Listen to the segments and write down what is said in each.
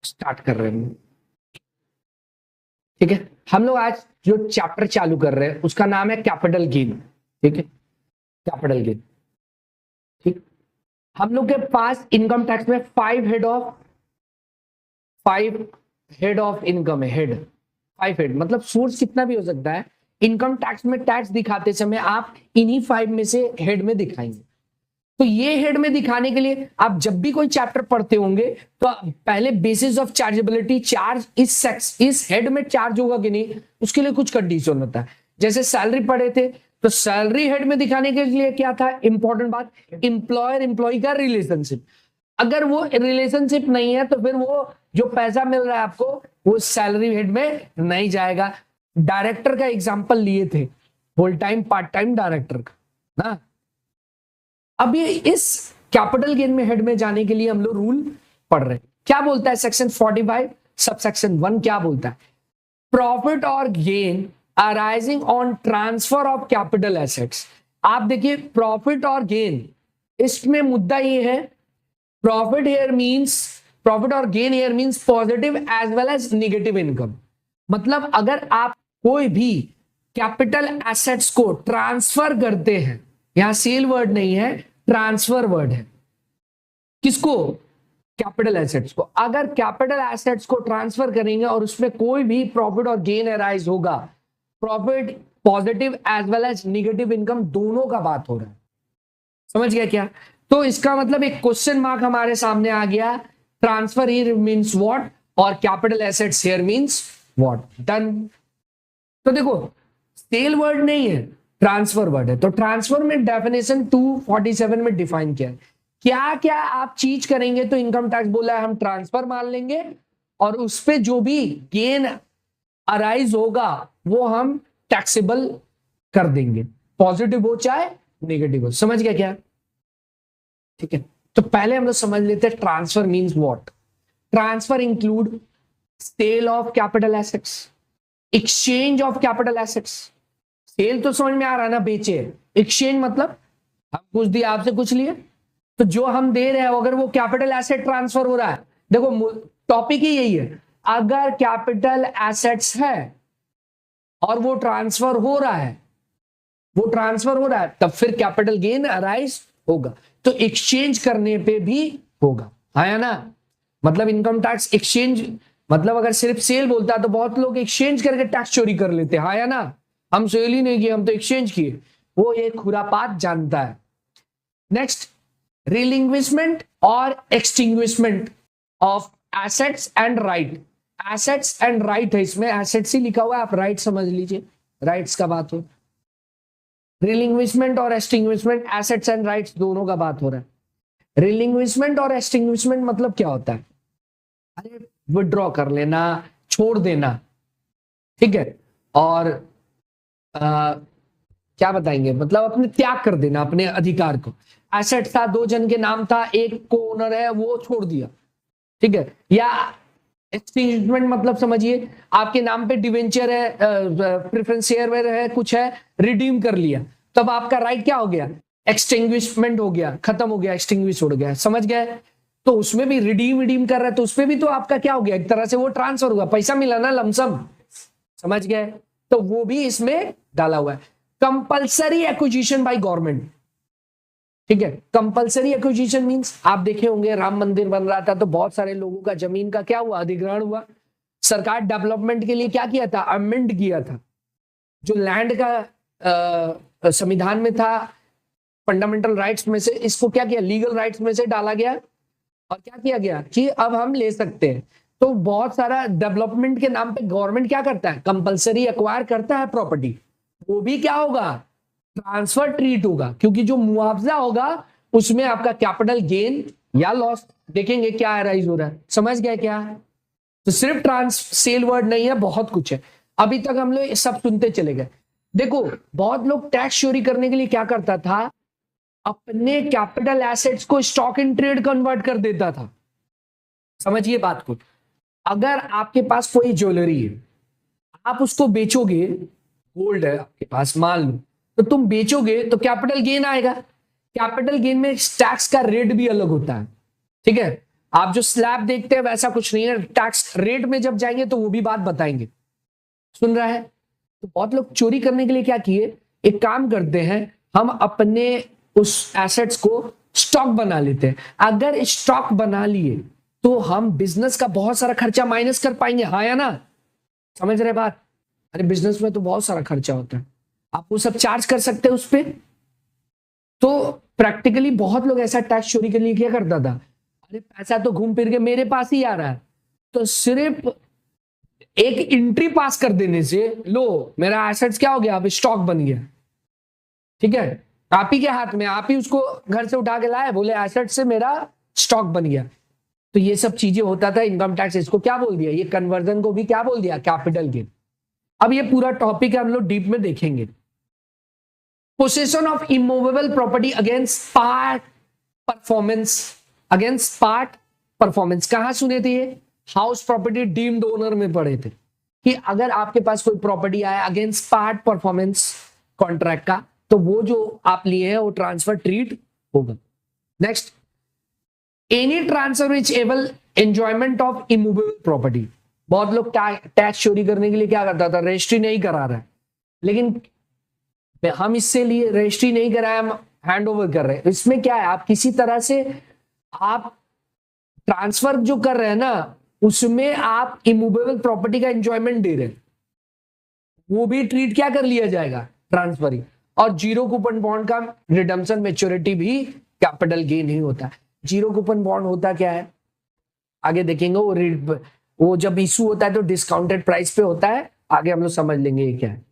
Start कर रहे हैं। ठीक है, हम लोग आज जो चैप्टर चालू कर रहे हैं उसका नाम है कैपिटल गेन। ठीक है, कैपिटल गेन। ठीक, हम लोग के पास इनकम टैक्स में फाइव हेड ऑफ इनकम है। हेड, 5 हेड मतलब सोर्स कितना भी हो सकता है। इनकम टैक्स में टैक्स दिखाते समय आप इन्हीं 5 में से हेड में दिखाएंगे। तो ये हेड में दिखाने के लिए आप जब भी कोई चैप्टर पढ़ते होंगे तो पहले बेसिस ऑफ चार्जेबिलिटी, चार्ज इस हेड में चार्ज होगा कि नहीं उसके लिए कुछ कंडीशन होता है। जैसे सैलरी पढ़े थे तो सैलरी हेड में दिखाने के लिए क्या था इंपॉर्टेंट बात, एम्प्लॉयर एम्प्लॉय का रिलेशनशिप। अगर वो रिलेशनशिप नहीं है तो फिर वो जो पैसा मिल रहा है आपको वो सैलरी हेड में नहीं जाएगा। डायरेक्टर का एग्जांपल लिए थे, full time part time director का ना। अब ये इस कैपिटल गेन में हेड में जाने के लिए हम लोग रूल पढ़ रहे हैं। क्या बोलता है सेक्शन 45 सबसेक्शन 1 क्या बोलता है? प्रॉफिट और gain arising on transfer of capital assets. आप देखिए प्रॉफिट और गेन, इसमें मुद्दा ये है प्रॉफिट और gain here means positive as well as negative income. मतलब अगर आप कोई भी कैपिटल एसेट्स को ट्रांसफर करते हैं, यहां सेल वर्ड नहीं है ट्रांसफर वर्ड है, किसको? कैपिटल एसेट्स को। अगर कैपिटल एसेट्स को ट्रांसफर करेंगे और उसमें कोई भी प्रॉफिट और गेन अराइज होगा, profit positive as well as negative income दोनों का बात हो रहा है। समझ गया क्या? तो इसका मतलब एक क्वेश्चन मार्क हमारे सामने आ गया, ट्रांसफर हियर मींस व्हाट और capital assets here means what. Done. तो देखो सेल वर्ड नहीं है ट्रांसफर वर्ड है, तो ट्रांसफर में डेफिनेशन 247 में डिफाइन किया है। क्या क्या आप चीज करेंगे तो इनकम टैक्स बोला है हम ट्रांसफर मान लेंगे और उस पे जो भी गेन अराइज होगा वो हम टैक्सेबल कर देंगे, पॉजिटिव हो चाहे नेगेटिव हो। समझ गया क्या? ठीक है, तो पहले हम लोग समझ लेते हैं transfer means what. Transfer include sale of capital assets, exchange of capital assets. Sale तो समझ में आ रहा है ना, बेचे। एक्सचेंज मतलब हम कुछ दिए आपसे कुछ लिए, तो जो हम दे रहे हैं अगर वो कैपिटल एसेट ट्रांसफर हो रहा है, देखो टॉपिक ही यही है, अगर कैपिटल एसेट्स है और वो ट्रांसफर हो रहा है, तब फिर कैपिटल गेन अराइज होगा। तो एक्सचेंज करने पे भी होगा, आया ना? मतलब इनकम टैक्स एक्सचेंज मतलब अगर सिर्फ सेल बोलता है तो बहुत लोग एक्सचेंज करके टैक्स चोरी कर लेते हैं, आया ना? हम सेल ही नहीं किए, हम तो एक्सचेंज किए, वो एक खुरापात जानता है। नेक्स्ट, रिलिंग्विशमेंट और extinguishment of assets and right. Assets and right है, इसमें एसेट्स ही लिखा हुआ है, आप राइट समझ लीजिए, राइट्स का बात हो। रिलिंग्विशमेंट और एक्सटिंग्विशमेंट, एसेट्स एंड राइट्स दोनों का बात हो रहा है। रिलिंग्विशमेंट और एक्सटिंग्विशमेंट मतलब क्या होता है? अरे विड्रॉ कर लेना, छोड़ देना, ठीक है। और क्या बताएंगे, मतलब अपने त्याग कर देना अपने अधिकार को। एसेट था, 2 जन के नाम था, एक को ओनर है वो छोड़ दिया, ठीक है। या एक्सटिंग्विशमेंट मतलब समझिए आपके नाम पे डिवेंचर है, प्रेफरेंस शेयर है, कुछ है, रिडीम कर लिया, तब आपका राइट क्या हो गया? एक्सटिंग्विशमेंट हो गया, खत्म हो गया, एक्सटिंग्विश हो गया। समझ गए? तो उसमें भी रिडीम कर रहा है तो उसमें भी तो आपका क्या हो गया, एक तरह से वो ट्रांसफर हुआ, पैसा मिला ना लमसम। समझ गए? तो वो भी इसमें डाला हुआ है। कंपल्सरी एक्विजिशन बाय गवर्नमेंट, ठीक है। कंपल्सरी एक्विजिशन मींस आप देखे होंगे राम मंदिर बन रहा था तो बहुत सारे लोगों का जमीन का क्या हुआ, अधिग्रहण हुआ। सरकार डेवलपमेंट के लिए क्या किया था, अमेंड किया था। जो लैंड का संविधान में था फंडामेंटल राइट्स में से, इसको क्या किया, लीगल राइट्स में से डाला गया और क्या किया गया कि अब हम ले सकते हैं। तो बहुत सारा डेवलपमेंट के नाम पे गवर्नमेंट क्या करता है, कंपल्सरी एक्वायर करता है प्रॉपर्टी, वो भी क्या होगा, ट्रांसफर ट्रीट होगा, क्योंकि जो मुआवजा होगा उसमें आपका कैपिटल गेन या लॉस देखेंगे क्या अराइज हो रहा है। समझ गए क्या? तो सिर्फ सेल वर्ड नहीं है, बहुत कुछ है। अभी तक हम लोग सब सुनते चले गए। देखो बहुत लोग टैक्स चोरी करने के लिए क्या करता था, अपने कैपिटल एसेट्स को स्टॉक इन ट्रेड कन्वर्ट कर देता था। समझिए बात को, अगर आपके पास कोई ज्वेलरी है, आप उसको बेचोगे, गोल्ड है आपके पास मान लो, तो तुम बेचोगे तो कैपिटल गेन आएगा। कैपिटल गेन में टैक्स का रेट भी अलग होता है, ठीक है। आप जो स्लैब देखते हैं वैसा कुछ नहीं है, टैक्स रेट में जब जाएंगे तो वो भी बात बताएंगे। सुन रहा है? तो बहुत लोग चोरी करने के लिए क्या किए, एक काम करते हैं, हम अपने उस एसेट्स को स्टॉक बना लेते हैं। अगर स्टॉक बना लिए तो हम बिजनेस का बहुत सारा खर्चा माइनस कर पाएंगे, हाँ या ना? समझ रहे बात? अरे बिजनेस में तो बहुत सारा खर्चा होता है, आप वो सब चार्ज कर सकते हैं उस पर। तो प्रैक्टिकली बहुत लोग ऐसा टैक्स चोरी के लिए क्या करता था, अरे पैसा तो घूम फिर के मेरे पास ही आ रहा है, तो सिर्फ एक एंट्री पास कर देने से लो मेरा एसेट्स क्या हो गया, अब स्टॉक बन गया। ठीक है, आप ही के हाथ में, आप ही उसको घर से उठा के लाए, बोले एसेट से मेरा स्टॉक बन गया। तो ये सब चीजें होता था इनकम टैक्स, इसको क्या बोल दिया, ये कन्वर्जन को भी क्या बोल दिया, कैपिटल गेन। अब ये पूरा टॉपिक हम लोग डीप में देखेंगे। Possession of immovable property against part performance, against part performance कहां सुने थे ये, हाउस प्रॉपर्टी डीम्ड ओनर में पढ़े थे कि अगर आपके पास कोई प्रॉपर्टी आया अगेंस्ट पार्ट परफॉर्मेंस कॉन्ट्रैक्ट का, तो वो जो आप लिए हैं वो ट्रांसफर ट्रीट होगा। Next, any transfer which able enjoyment of immovable property. बहुत लोग टैक्स चोरी करने के लिए क्या करता था, रजिस्ट्री नहीं करा रहा है, लेकिन हम इससे लिए रजिस्ट्री नहीं कराया, हम हैंड ओवर कर रहे हैं। इसमें क्या है, आप किसी तरह से आप ट्रांसफर जो कर रहे हैं ना, उसमें आप इमूवेबल प्रॉपर्टी का एंजॉयमेंट दे रहे हैं, वो भी ट्रीट क्या कर लिया जाएगा, ट्रांसफरिंग। और जीरो कूपन बॉन्ड का रिडम्पशन मैच्योरिटी भी कैपिटल गेन ही होता है। जीरो कूपन बॉन्ड होता क्या है, आगे देखेंगे। वो जब इशू होता है तो डिस्काउंटेड प्राइस पे होता है, आगे हम लोग समझ लेंगे ये क्या है।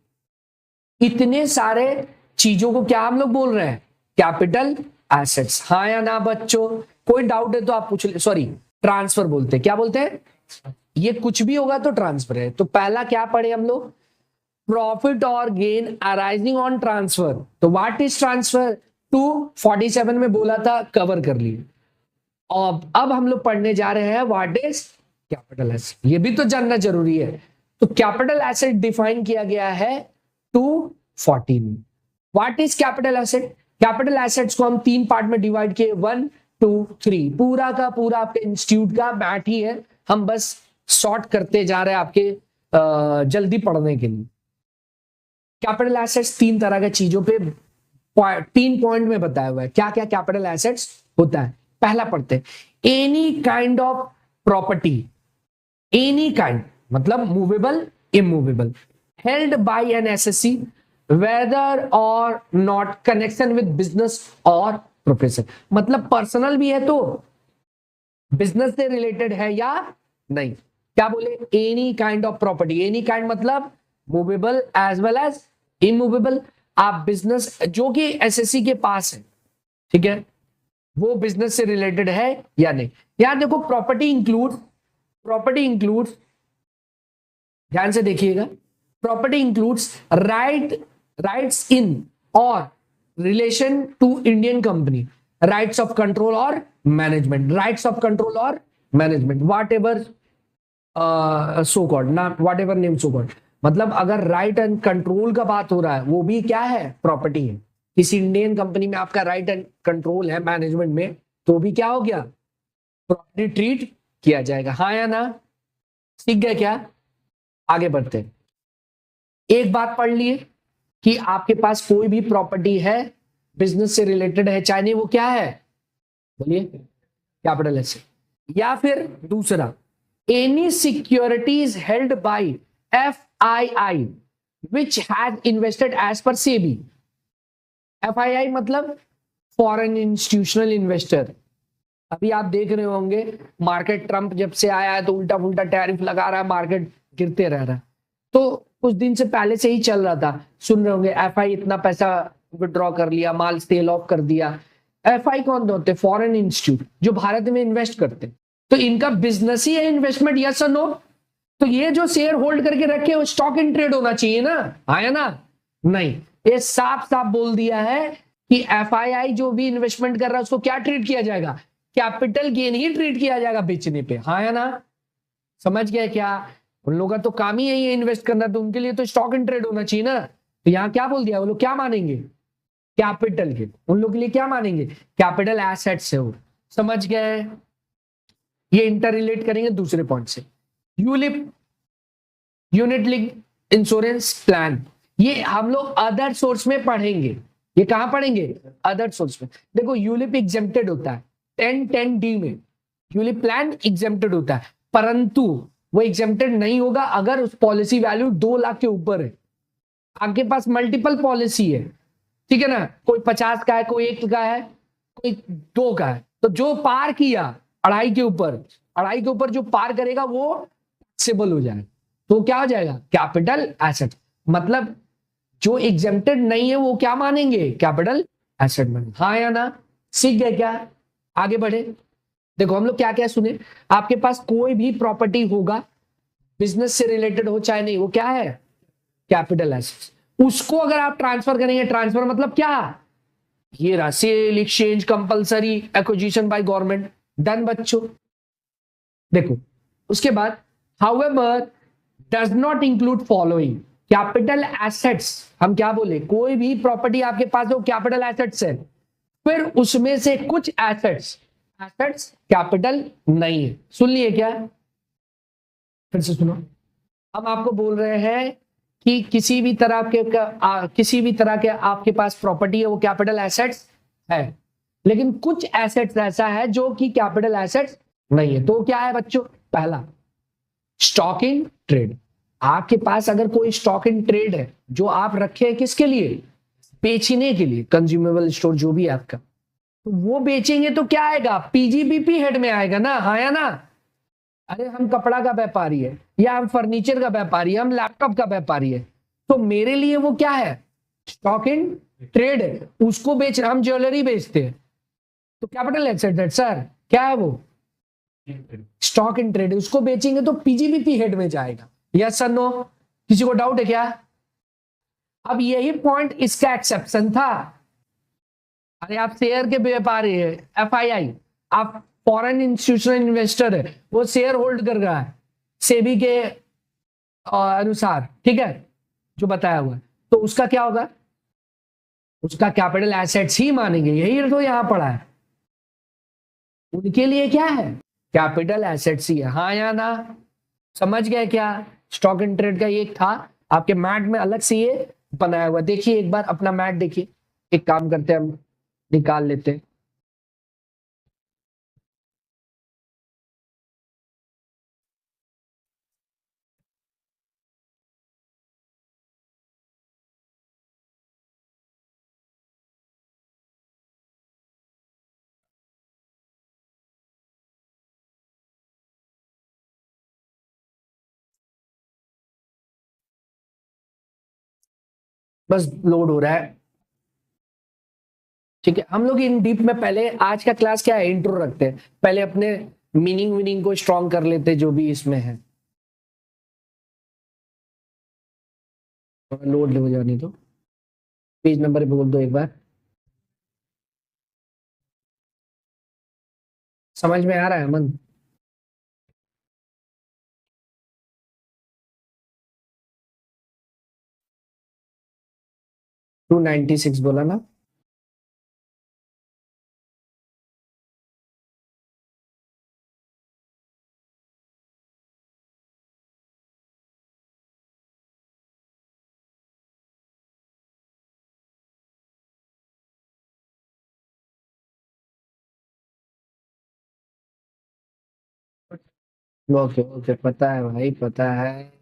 इतने सारे चीजों को क्या हम लोग बोल रहे हैं, कैपिटल एसेट्स, हाँ या ना बच्चों? कोई डाउट है तो आप पूछ ले। सॉरी, ट्रांसफर बोलते हैं, क्या बोलते हैं, ये कुछ भी होगा तो ट्रांसफर है। तो पहला क्या पढ़े हम लोग, प्रॉफिट और गेन अराइजिंग ऑन ट्रांसफर। तो व्हाट इज ट्रांसफर, 247 में बोला था, कवर कर लिए। और अब हम लोग पढ़ने जा रहे हैं व्हाट इज कैपिटल एसेट, ये भी तो जानना जरूरी है। तो कैपिटल एसेट डिफाइन किया गया है 240 में। What is capital asset, capital assets को हम 3 पार्ट में डिवाइड किए, 1 2 3। पूरा का पूरा आपके इंस्टीट्यूट का मैथ ही है, हम बस शॉर्ट करते जा रहे हैं आपके जल्दी पढ़ने के लिए। कैपिटल एसेट्स 3 तरह के चीजों पे 3 पॉइंट में बताया हुआ है क्या क्या कैपिटल एसेट्स होता है। पहला पढ़ते हैं, any kind of property, any kind मतलब movable immovable, held by an assessee whether और नॉट कनेक्शन विद बिजनेस और प्रोफेशन। मतलब पर्सनल भी है तो बिजनेस से रिलेटेड है या नहीं। क्या बोले, any kind of property, any kind मतलब movable as well as immovable. आप बिजनेस जो कि एसएससी के पास है, ठीक है, वो बिजनेस से रिलेटेड है या नहीं। यहां देखो प्रॉपर्टी इंक्लूड्स, ध्यान से देखिएगा, प्रॉपर्टी इंक्लूड्स राइट्स इन और relation to Indian company, rights of control और मैनेजमेंट, राइट्स ऑफ कंट्रोल और management, whatever so called ना, whatever name so called. मतलब अगर राइट एंड कंट्रोल का बात हो रहा है, वो भी क्या है, प्रॉपर्टी है। किसी इंडियन कंपनी में आपका राइट एंड कंट्रोल है मैनेजमेंट में, तो भी क्या हो गया, प्रॉपर्टी ट्रीट किया जाएगा, हाँ या ना? सीख गए क्या? आगे बढ़ते हैं। एक बात पढ़ लिए कि आपके पास कोई भी प्रॉपर्टी है बिजनेस से रिलेटेड है, चाहे वो क्या है, बोलिए, कैपिटल एसेट। या फिर दूसरा, any securities held bye FII which has invested as per SEBI। FII मतलब फॉरेन इंस्टीट्यूशनल इन्वेस्टर। अभी आप देख रहे होंगे मार्केट, ट्रंप जब से आया है तो उल्टा पुल्टा टैरिफ लगा रहा है, मार्केट गिरते रह रहा है। तो कुछ दिन से पहले से ही चल रहा था, सुन रहे होंगे FI इतना पैसा विड्रॉ कर लिया, माल सेल ऑफ कर दिया। FI कौन होते, फॉरेन इंस्टीट्यूट जो भारत में इन्वेस्ट करते, तो इनका बिजनेस ही है इन्वेस्टमेंट, यस और नो? तो ये जो शेयर होल्ड करके रखे वो स्टॉक इन ट्रेड होना चाहिए ना, आया ना? नहीं, ये साफ साफ बोल दिया है कि FII जो भी इन्वेस्टमेंट कर रहा है उसको क्या ट्रीट किया जाएगा, कैपिटल गेन ही ट्रीट किया जाएगा बेचने पे, हाँ या ना? समझ गया क्या? उन लोगों का तो काम ही है इन्वेस्ट करना, तो उनके लिए तो स्टॉक इन ट्रेड होना चाहिए ना। तो यहाँ क्या बोल दिया, वो लोग क्या मानेंगे, कैपिटल गेन। उन लोग के लिए क्या मानेंगे, कैपिटल एसेट्स है वो। समझ गए? ये इंटर रिलेट करेंगे दूसरे पॉइंट से। ULIP, unit link insurance plan, ये हम लोग अदर सोर्स में पढ़ेंगे। ये कहां पढ़ेंगे? अदर सोर्स में। देखो यूलिप एग्जेम्प्टेड होता है 1010D में, यूलिप प्लान एग्जेम्प्टेड होता है, परंतु वो एग्जेम्प्टेड नहीं होगा अगर उस पॉलिसी वैल्यू 2 लाख के ऊपर है। आपके पास मल्टीपल पॉलिसी है, ठीक है ना, कोई 50 का है, कोई 1 का है, कोई 2 का है, तो जो पार किया 2.5 के ऊपर, 2.5 के ऊपर जो पार करेगा वो टैक्सेबल हो जाएगा, तो क्या हो जाएगा? Capital asset. मतलब जो एग्जेम्प्टेड नहीं है वो क्या मानेंगे? कैपिटल एसेट मानेंगे। हाँ या ना? सीख गए क्या? आगे बढ़े। देखो हम लोग क्या क्या सुने, आपके पास कोई भी प्रॉपर्टी होगा बिजनेस से रिलेटेड हो चाहे नहीं, वो क्या है? Capital assets. उसको अगर आप ट्रांसफर करेंगे, ट्रांसफर मतलब क्या? ये रहा sale, exchange, compulsory acquisition by government, done बच्चों। देखो उसके बाद however does not include following capital assets. हम क्या बोले? कोई भी प्रॉपर्टी आपके पास हो कैपिटल एसेट्स है, फिर उसमें से कुछ एसेट्स कैपिटल नहीं है। सुन लिए क्या? फिर से सुनो। हम आपको बोल रहे हैं कि किसी भी तरह के आपके पास प्रॉपर्टी है वो कैपिटल एसेट्स है, लेकिन कुछ एसेट्स ऐसा है जो कि कैपिटल एसेट्स नहीं है। तो क्या है बच्चों? पहला स्टॉक इन ट्रेड। आपके पास अगर कोई स्टॉक इन ट्रेड है जो आप रखे हैं किसके लिए? बेचने के लिए, कंज्यूमेबल स्टोर जो भी है आपका, तो वो बेचेंगे तो क्या आएगा? पीजीबीपी हेड में आएगा ना, हाँ या ना? अरे हम कपड़ा का व्यापारी है, या हम फर्नीचर का व्यापारी है, हम लैपटॉप का व्यापारी है, तो मेरे लिए वो क्या है? स्टॉक इन ट्रेड है, उसको बेच, हम ज्वेलरी बेचते हैं तो कैपिटल एसेट है सर, क्या है वो? Stock in trade. उसको बेचेंगे तो पीजीबीपी हेड में जाएगा। Yes sir no? किसी को डाउट है क्या? अब यही पॉइंट इसका एक्सेप्शन था। अरे आप शेयर के व्यापारी है, एफआईआई, आप फॉरेन इंस्टीट्यूशनल इन्वेस्टर है, वो शेयर होल्ड कर रहा है सेबी के अनुसार, ठीक है, जो बताया हुआ है, तो उसका क्या होगा? उसका कैपिटल एसेट्स ही मानेंगे। यही तो यहां पड़ा है, उनके लिए क्या है? कैपिटल एसेट्स ही है। हाँ या ना? समझ गए क्या? स्टॉक इन ट्रेड का ये था, आपके मैट में अलग से ये बनाया हुआ। देखिए एक बार अपना मैट देखिए, एक काम करते हैं हम निकाल लेते हैं। बस लोड हो रहा है, ठीक है। हम लोग इन डीप में पहले, आज का क्लास क्या है, इंट्रो रखते हैं, पहले अपने मीनिंग को स्ट्रॉन्ग कर लेते हैं जो भी इसमें है। लोड हो जाने दो, पेज नंबर पे बोल दो एक बार। समझ में आ रहा है मन? टू 96 बोला ना? ओके ओके, पता है भाई, पता है।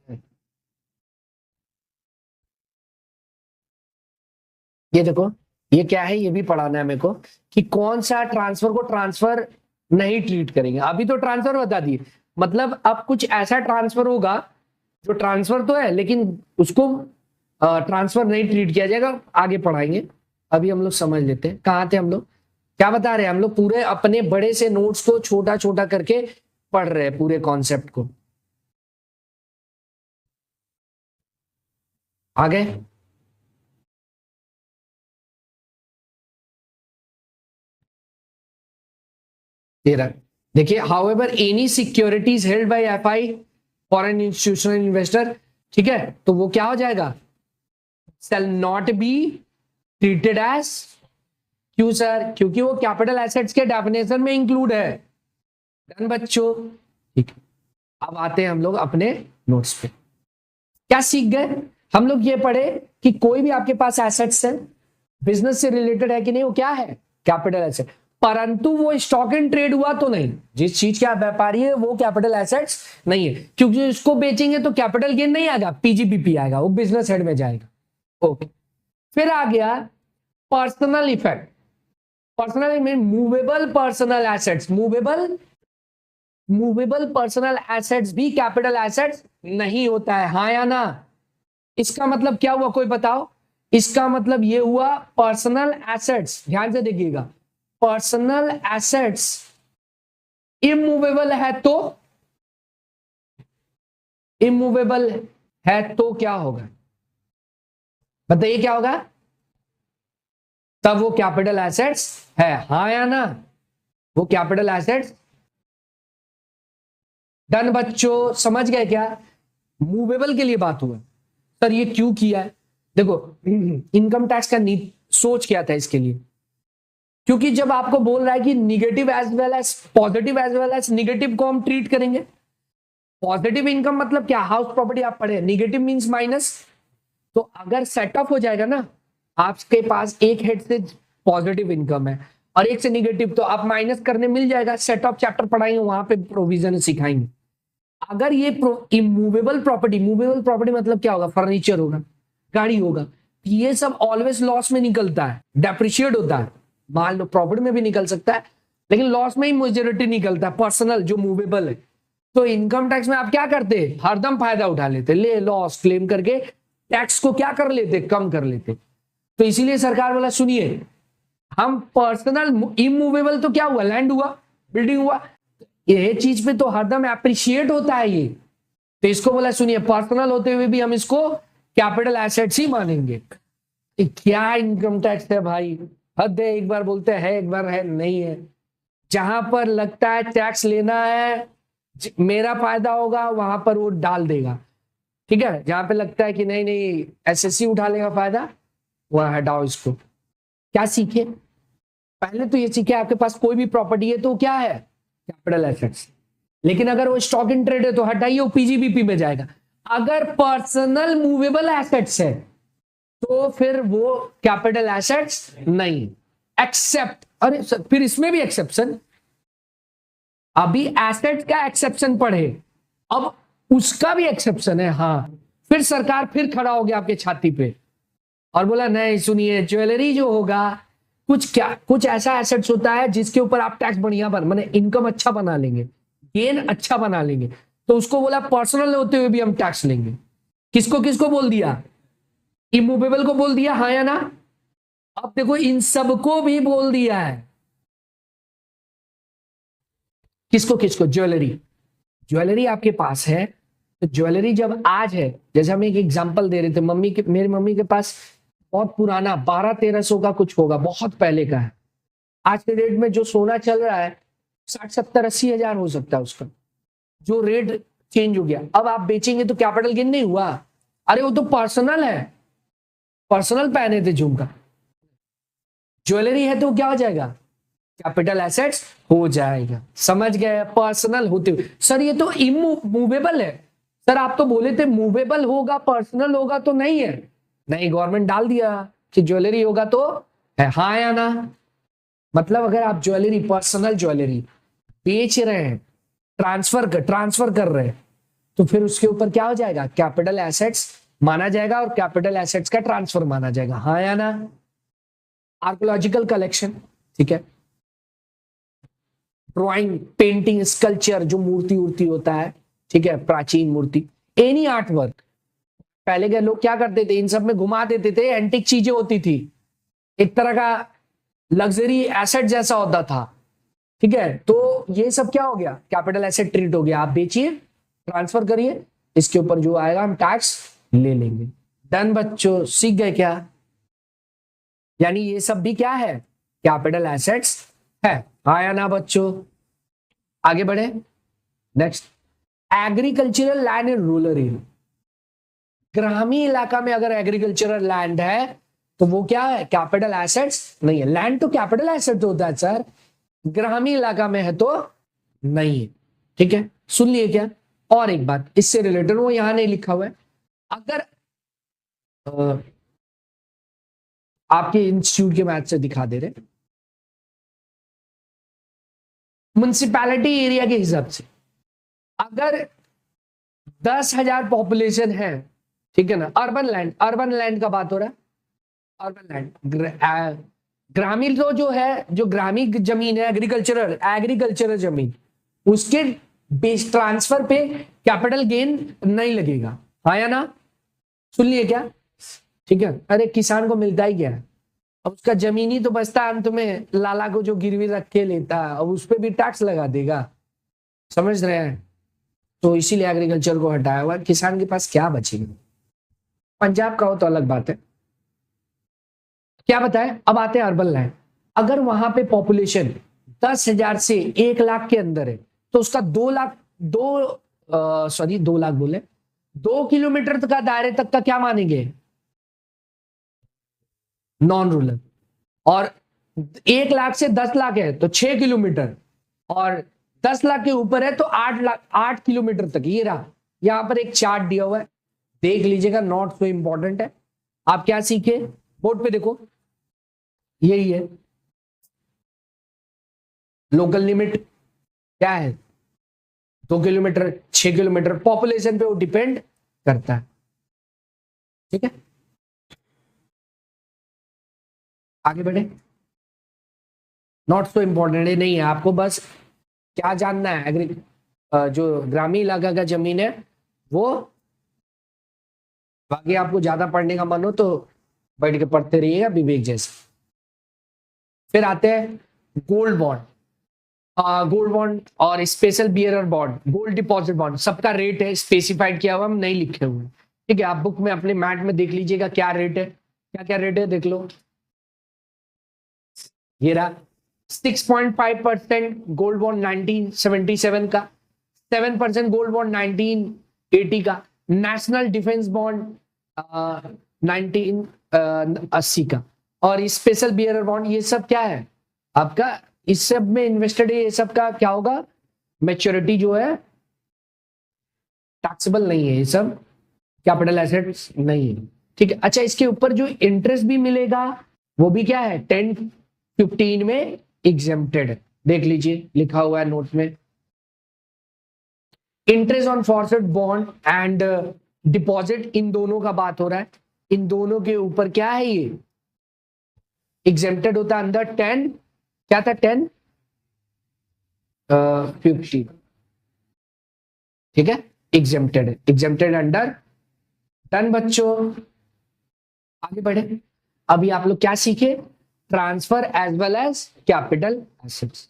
ये देखो, ये क्या है, ये भी पढ़ाना है मेरे को कि कौन सा ट्रांसफर को ट्रांसफर नहीं ट्रीट करेंगे। अभी तो ट्रांसफर बता दिए, मतलब अब कुछ ऐसा ट्रांसफर होगा जो ट्रांसफर तो है लेकिन उसको ट्रांसफर नहीं ट्रीट किया जाएगा, आगे पढ़ाएंगे। अभी हम लोग समझ लेते हैं, कहाँ थे हम लोग, क्या बता रहे हैं हम लोग? पूरे अपने बड़े से नोट्स को छोटा छोटा करके पढ़ रहे हैं पूरे कॉन्सेप्ट को। आ गए? तेरह। देखिए, however any securities held by FI foreign institutional investor, ठीक है, तो वो क्या हो जाएगा? shall not be treated as, क्यों सर? क्योंकि वो कैपिटल एसेट्स के डेफिनेशन में इंक्लूड है। डन बच्चों, ठीक है। अब आते हैं हम लोग अपने नोट्स पे। क्या सीख गए हम लोग? ये पढ़े कि कोई भी आपके पास एसेट्स है, बिजनेस से रिलेटेड है कि नहीं, वो क्या है? Capital asset. परंतु वो स्टॉक इन ट्रेड हुआ तो नहीं। जिस चीज का व्यापारी है वो कैपिटल एसेट्स नहीं है, क्योंकि उसको बेचेंगे तो कैपिटल गेन नहीं आएगा, पीजीबीपी आएगा, वो बिजनेस हेड में जाएगा। ओके, फिर आ गया personal effect. Personal mean movable personal assets. Movable personal assets भी कैपिटल एसेट्स नहीं होता है, हाँ या ना? इसका मतलब क्या हुआ, कोई बताओ? इसका मतलब ये हुआ पर्सनल एसेट्स, ध्यान से देखिएगा, पर्सनल एसेट्स इमूवेबल है तो, इमूवेबल है तो क्या होगा? बताइए क्या होगा? तब वो कैपिटल एसेट्स है, हाँ या ना? वो कैपिटल एसेट्स। डन बच्चों, समझ गए क्या? मूवेबल के लिए बात हुआ। सर ये क्यों किया है? देखो, इनकम टैक्स का सोच क्या था इसके लिए? क्योंकि जब आपको बोल रहा है कि negative as well as positive as well as negative को हम ट्रीट करेंगे। पॉजिटिव इनकम मतलब क्या? हाउस प्रॉपर्टी आप पढ़े, निगेटिव मींस माइनस। तो अगर सेट ऑफ हो जाएगा ना, आपके पास एक हेड से पॉजिटिव इनकम है और एक से निगेटिव, तो आप माइनस करने मिल जाएगा। सेट ऑफ चैप्टर पढ़ाएंगे, वहां पे प्रोविजन सिखाएंगे। अगर ये इमूवेबल प्रॉपर्टी, मूवेबल प्रॉपर्टी मतलब क्या होगा? फर्नीचर होगा, गाड़ी होगा, ये सब ऑलवेज लॉस में निकलता है, डेप्रिशिएट होता है। मान लो प्रॉपर्टी में भी निकल सकता है, लेकिन लॉस में ही मेजॉरिटी निकलता है, पर्सनल जो मूवेबल है। तो इनकम टैक्स में आप क्या करते? हरदम फायदा उठा लेते, ले लॉस क्लेम करके टैक्स को क्या कर लेते? कम कर लेते। तो इसीलिए सरकार बोला सुनिए, हम पर्सनल इमूवेबल तो क्या हुआ? लैंड हुआ, बिल्डिंग हुआ, ये चीज पे तो हरदम एप्रिशिएट होता है ये। तो इसको बोला सुनिए, पर्सनल होते हुए भी हम इसको कैपिटल एसेट्स ही मानेंगे। क्या इनकम टैक्स है भाई, हद है। एक बार बोलते हैं, एक बार है नहीं है। जहां पर लगता है टैक्स लेना है, मेरा फायदा होगा, वहां पर वो डाल देगा, ठीक है। जहां पे लगता है कि नहीं नहीं एसएससी उठा लेगा फायदा, वह हटाओ इसको। क्या सीखे? पहले तो ये सीखे आपके पास कोई भी प्रॉपर्टी है तो क्या है? Capital assets. लेकिन अगर वो स्टॉक इन ट्रेड है तो हटाइए, वो पीजीबीपी में जाएगा। अगर पर्सनल मूवेबल एसेट्स है तो फिर वो कैपिटल एसेट्स नहीं। एक्सेप्ट, अरे फिर इसमें भी एक्सेप्शन, अभी एसेट का एक्सेप्शन पढ़े, अब उसका भी एक्सेप्शन है। हाँ, फिर सरकार फिर खड़ा हो गया आपके छाती पे और बोला नहीं सुनिए, ज्वेलरी जो होगा, कुछ ऐसा एसेट्स होता है जिसके ऊपर आप टैक्स बढ़िया माने इनकम अच्छा बना लेंगे, गेन अच्छा बना लेंगे, तो उसको बोला पर्सनल होते हुए भी हम टैक्स लेंगे। किसको किसको बोल दिया? इमूवेबल को बोल दिया, हाँ या ना? अब देखो इन सबको भी बोल दिया है। किसको किसको? ज्वेलरी। ज्वेलरी आपके पास है तो ज्वेलरी जब आज है, जैसे हम एक एग्जांपल दे रहे थे, मेरी मम्मी के पास बहुत पुराना 1200-1300 का कुछ होगा, बहुत पहले का है। आज के रेट में जो सोना चल रहा है 60-70-80 हजार हो सकता है उसका, जो रेट चेंज हो गया। अब आप बेचेंगे तो कैपिटल गेन नहीं हुआ? अरे वो तो पर्सनल है, पर्सनल पहने थे झुमका। ज्वेलरी है तो क्या हो जाएगा? कैपिटल एसेट्स हो जाएगा। समझ गए? पर्सनल होते हुए। सर ये तो इमूवेबल है। सर आप तो बोले थे मूवेबल होगा, पर्सनल होगा तो नहीं है। नहीं, गवर्नमेंट डाल दिया कि ज्वेलरी होगा तो है, हाँ या ना? मतलब अगर आप ज्वेलरी, पर्सनल ज्वेलरी बेच रहे हैं, ट्रांसफर कर रहे हैं, तो फिर उसके ऊपर क्या हो जाएगा? कैपिटल एसेट्स माना जाएगा और कैपिटल एसेट्स का ट्रांसफर माना जाएगा, हाँ या ना? आर्कोलॉजिकल कलेक्शन, ठीक है, ड्राइंग, पेंटिंग, स्कल्पचर, जो मूर्ति होता है, ठीक है, प्राचीन मूर्ति, एनी आर्ट वर्क। पहले के लोग क्या करते थे? इन सब में घुमा देते थे, एंटिक चीजें होती थी, एक तरह का लग्जरी एसेट जैसा होता था, ठीक है। तो ये सब क्या हो गया? कैपिटल एसेट ट्रीट हो गया। आप बेचिए, ट्रांसफर करिए, इसके ऊपर जो आएगा हम टैक्स ले लेंगे। डन बच्चों, सीख गए क्या? यानी ये सब भी क्या है? कैपिटल एसेट्स है, हाँ या ना बच्चों? आगे बढ़े, next, agricultural land in rural area. ग्रामीण इलाका में अगर एग्रीकल्चरल लैंड है तो वो क्या है? कैपिटल एसेट्स नहीं है। लैंड तो कैपिटल एसेट होता है सर, ग्रामीण इलाका में है तो नहीं है। ठीक है, सुन लिए क्या? और एक बात इससे रिलेटेड, वो यहां नहीं लिखा हुआ है, अगर आपके इंस्टीट्यूट के मैथ से दिखा दे रहे, म्युनिसिपैलिटी एरिया के हिसाब से अगर 10,000 पॉपुलेशन है, ठीक है ना, अर्बन लैंड का बात हो रहा है, अर्बन लैंड, ग्रामीण तो जो है, जो ग्रामीण जमीन है, एग्रीकल्चरल जमीन, उसके बेस ट्रांसफर पे कैपिटल गेन नहीं लगेगा, हाँ या ना? सुन लिए क्या? ठीक है, अरे किसान को मिलता ही क्या है, अब उसका जमीन ही तो बचता है अंत में, लाला को जो गिरवी रख के लेता है, अब उस पर भी टैक्स लगा देगा, समझ रहे हैं? तो इसीलिए एग्रीकल्चर को हटाया हुआ, किसान के पास क्या बचेगा। पंजाब का हो तो अलग बात है। क्या बताए, अब आते हैं अर्बन लैंड, अगर वहां पे पॉपुलेशन 10,000 से 1 लाख के अंदर है, तो उसका 2 लाख बोले, 2 किलोमीटर का दायरे तक का क्या मानेंगे, नॉन रूरल। और 1 लाख से 10 लाख है तो 6 किलोमीटर, और 10 लाख के ऊपर है तो 8 किलोमीटर तक। ये रहा, यहां पर एक चार्ट दिया हुआ है, देख लीजिएगा, नॉट सो इंपॉर्टेंट है। आप क्या सीखे, बोर्ड पे देखो, यही है लोकल लिमिट, क्या है 2 किलोमीटर, 6 किलोमीटर, पॉपुलेशन पे वो डिपेंड करता है। ठीक है, आगे बढ़े, नॉट सो इंपॉर्टेंट है, नहीं है, आपको बस क्या जानना है, जो ग्रामीण इलाका का जमीन है वो, बाकी आपको ज्यादा पढ़ने का मन हो तो बैठ के पढ़ते रहिएगा विवेक जैसे। फिर आते हैं गोल्ड बॉन्ड, गोल्ड बॉन्ड और special bearer bond, gold deposit bond, सबका रेट है स्पेसिफाइड किया हुआ, हम नहीं लिखे हुए। ठीक है, आप बुक में अपने मैट में देख लीजिएगा क्या रेट है, क्या क्या रेट है देख लो। ये रहा 6.5% गोल्ड बॉन्ड 1977 का, 7% गोल्ड बॉन्ड 1980 का, नेशनल डिफेंस बॉन्ड 1980 का, और स्पेशल बियरर बॉन्ड, ये सब क्या है आपका, इस सब में इन्वेस्टेड है, ये सब का क्या होगा, मैच्योरिटी जो है टैक्सेबल नहीं है, ये सब कैपिटल एसेट्स नहीं है। ठीक है, अच्छा, इसके ऊपर जो इंटरेस्ट भी मिलेगा वो भी क्या है, 10-15 में एग्जेम्प्टेड है, देख लीजिए लिखा हुआ है नोट में। Interest on forward bond and deposit, इन दोनों का बात हो रहा है, इन दोनों के ऊपर क्या है, ये एग्जेम्प्टेड होता है अंदर 10, क्या था 10 50, ठीक है, एग्जेम्प्टेड अंडर डन। बच्चों आगे बढ़े, अभी आप लोग क्या सीखे, transfer as well as capital assets.